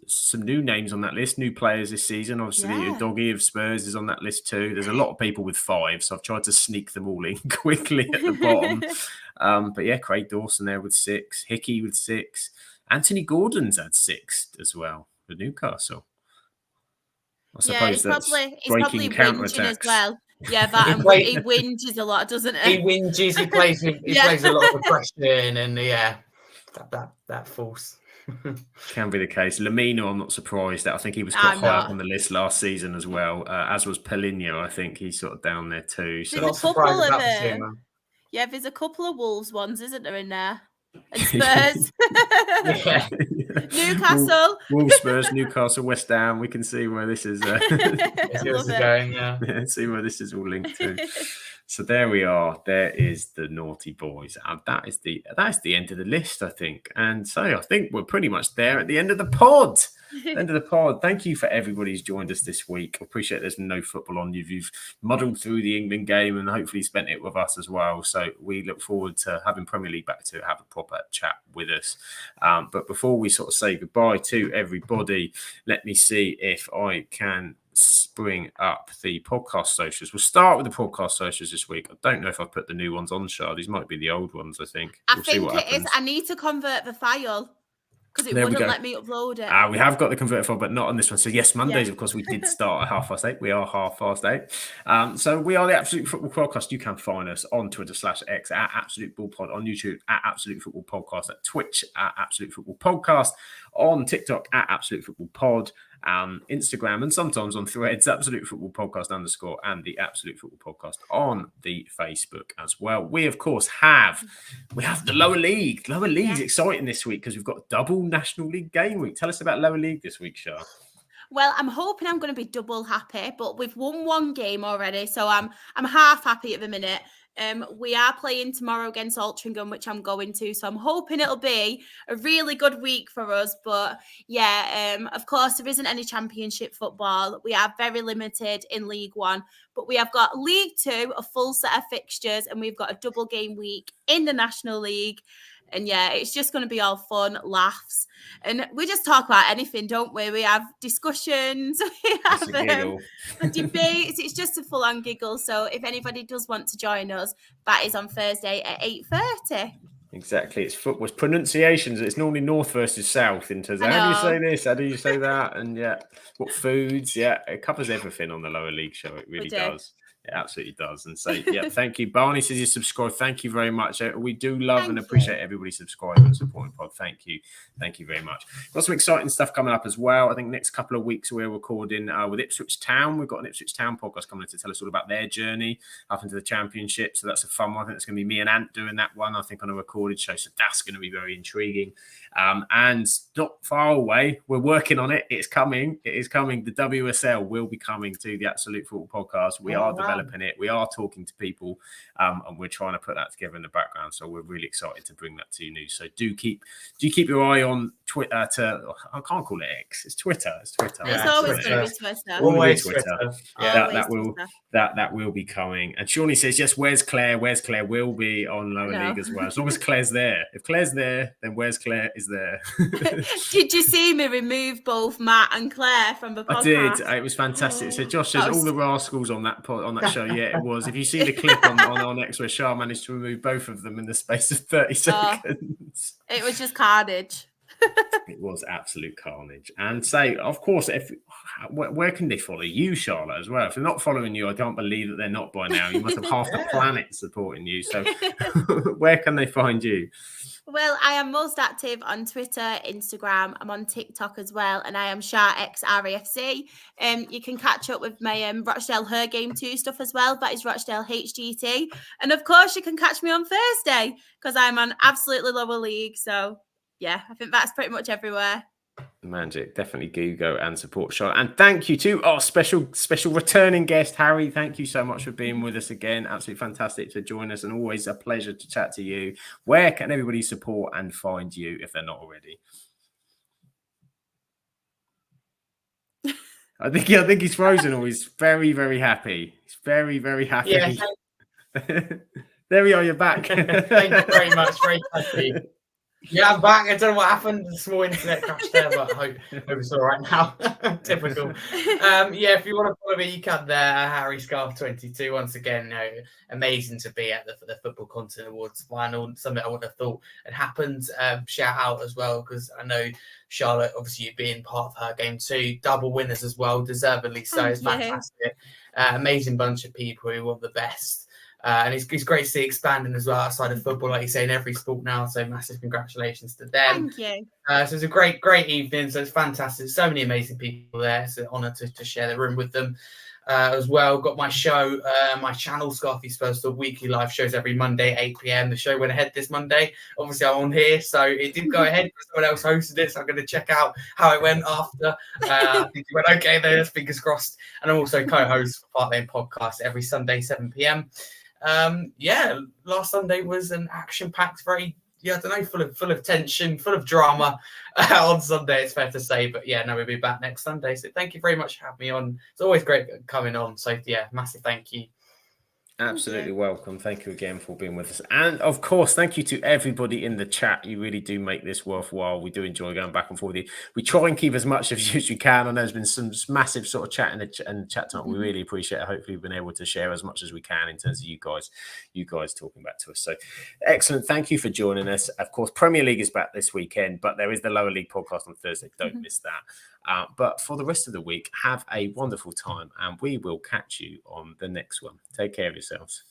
some new names on that list, new players this season. Obviously, Doggy of Spurs is on that list too. There's a lot of people with 5, so I've tried to sneak them all in quickly at the bottom. But yeah, Craig Dawson there with 6, Hickey with 6, Anthony Gordon's had 6 as well for Newcastle. I suppose he's probably whinging as well. Yeah, and he whinges a lot, doesn't he? He whinges. He plays a lot of aggression, and that force. Can be the case. Lamino, I'm not surprised that. I think he was quite high up on the list last season as well, as was Paulinho. I think he's sort of down there too. So there's a couple of Wolves ones, isn't there, in there? And Spurs. Newcastle. Wolves, Spurs, Newcastle, West Ham. We can see where this is going, see where this is all linked to. So there we are. There is the naughty boys, and that is the end of the list, I think. And so I think we're pretty much there at the end of the pod. Thank you for everybody who's joined us this week. I appreciate there's no football on. You've muddled through the England game and hopefully spent it with us as well. So we look forward to having Premier League back to have a proper chat with us. But before we sort of say goodbye to everybody, let me see if I can bring up the podcast socials. We'll start with the podcast socials this week. I don't know if I've put the new ones on, Shah. These might be the old ones, I think. I think it is. I need to convert the file because it wouldn't let me upload it. We have got the converter file, but not on this one. So yes, Mondays, of course, we did start at 8:30. We are 8:30. So we are the Absolute Football Podcast. You can find us on Twitter /X at Absolute Football Pod, on YouTube at Absolute Football Podcast, at Twitch at Absolute Football Podcast, on TikTok at Absolute Football Pod, Instagram, and sometimes on Threads, Absolute Football Podcast _ and the Absolute Football Podcast on the Facebook as well. We of course have the lower league. Lower league's exciting this week because we've got double National League game week. Tell us about lower league this week, Shah. Well, I'm hoping I'm going to be double happy, but we've won one game already, so I'm half happy at the minute. We are playing tomorrow against Altrincham, which I'm going to. So I'm hoping it'll be a really good week for us. But of course, there isn't any championship football. We are very limited in League One. But we have got League Two, a full set of fixtures, and we've got a double game week in the National League. And it's just going to be all fun, laughs. And we just talk about anything, don't we? We have discussions, we have debates. It's just a full-on giggle. So if anybody does want to join us, that is on Thursday at 8:30. Exactly. It's football. It's pronunciations. It's normally north versus south in terms of how do you say this? How do you say that? And what foods? Yeah, it covers everything on the lower league show. It really does. It absolutely does. And so, thank you. Barney says you subscribe. Thank you very much. We do love and appreciate everybody subscribing and supporting pod. Thank you. Thank you very much. Got some exciting stuff coming up as well. I think next couple of weeks we're recording with Ipswich Town. We've got an Ipswich Town podcast coming in to tell us all about their journey up into the Championship. So that's a fun one. I think it's going to be me and Ant doing that one, I think, on a recorded show. So that's going to be very intriguing. And not far away, we're working on it. It's coming. It is coming. The WSL will be coming to the Absolute Football Podcast. We are developing developing it. We are talking to people, and we're trying to put that together in the background. So we're really excited to bring that to you news. So do keep your eye on Twitter. I can't call it X. It's Twitter. It's Twitter. It's Yeah, always Twitter. going to be Twitter. Always Twitter. Twitter. Yeah, Always Twitter. that will be coming. And Shawnee says, yes, where's Claire? Where's Claire will be on Lower League as well. As long as Claire's there. If Claire's there, then Where's Claire is there. Did you see me remove both Matt and Claire from the podcast? I did. It was fantastic. So Josh says all the rascals on that show. Yeah, it was. If you see the clip on our next, where Shah managed to remove both of them in the space of 30 seconds. It was just carnage. It was absolute carnage. And say, of course, where can they follow you, Charlotte, as well? If they're not following you, I can't believe that they're not by now. You must have half the planet supporting you. So where can they find you? Well, I am most active on Twitter, Instagram. I'm on TikTok as well, and I am SharXRAFC. You can catch up with my Rochdale Her Game 2 stuff as well. That is Rochdale HGT. And of course, you can catch me on Thursday because I'm on absolutely Lower League. So yeah, I think that's pretty much everywhere. Magic. Definitely go and support Charlotte. And thank you to our special returning guest, Harry. Thank you so much for being with us again. Absolutely fantastic to join us and always a pleasure to chat to you. Where can everybody support and find you if they're not already? I think he's frozen or he's very, very happy. He's very, very happy. Yeah. There we are. You're back. Thank you very much. Very happy. Yeah, I'm back. I don't know what happened. A small internet crash there, but I hope it's all right now. Typical. Yeah, if you want to follow me, you can there. Harry Scarfe 22. Once again, amazing to be at the Football Content Awards final. Something I would have thought had happened. Shout out as well, because I know Charlotte, obviously, you being part of Her Game 2, double winners as well, deservedly so. It's fantastic. Amazing bunch of people who want the best. And it's great to see expanding as well outside of football, like you say, in every sport now. So massive congratulations to them. Thank you. So it's a great evening. So it's fantastic. So many amazing people there. It's an honour to share the room with them as well. Got my show, my channel, Scarfe Spurs Talk, weekly live shows every Monday, 8 p.m. The show went ahead this Monday. Obviously, I'm on here, so it didn't go ahead. Someone else hosted it, so I'm going to check out how it went after. I think it went okay there. Fingers crossed. And I'm also co-host for Part Lane Podcast every Sunday, 7 p.m. Last Sunday was an action-packed, full of tension, full of drama on Sunday, it's fair to say. But yeah, no, we'll be back next Sunday. So thank you very much for having me on. It's always great coming on. So yeah, massive thank you. Absolutely welcome. Thank you again for being with us. And of course, thank you to everybody in the chat. You really do make this worthwhile. We do enjoy going back and forth with you. We try and keep as much of you as we can. I know there's been some massive sort of chat in the chat time. We really appreciate it. Hopefully we've been able to share as much as we can in terms of you guys talking back to us. So excellent. Thank you for joining us. Of course, Premier League is back this weekend, but there is the Lower League podcast on Thursday. Don't miss that. But for the rest of the week, have a wonderful time, and we will catch you on the next one. Take care of yourselves.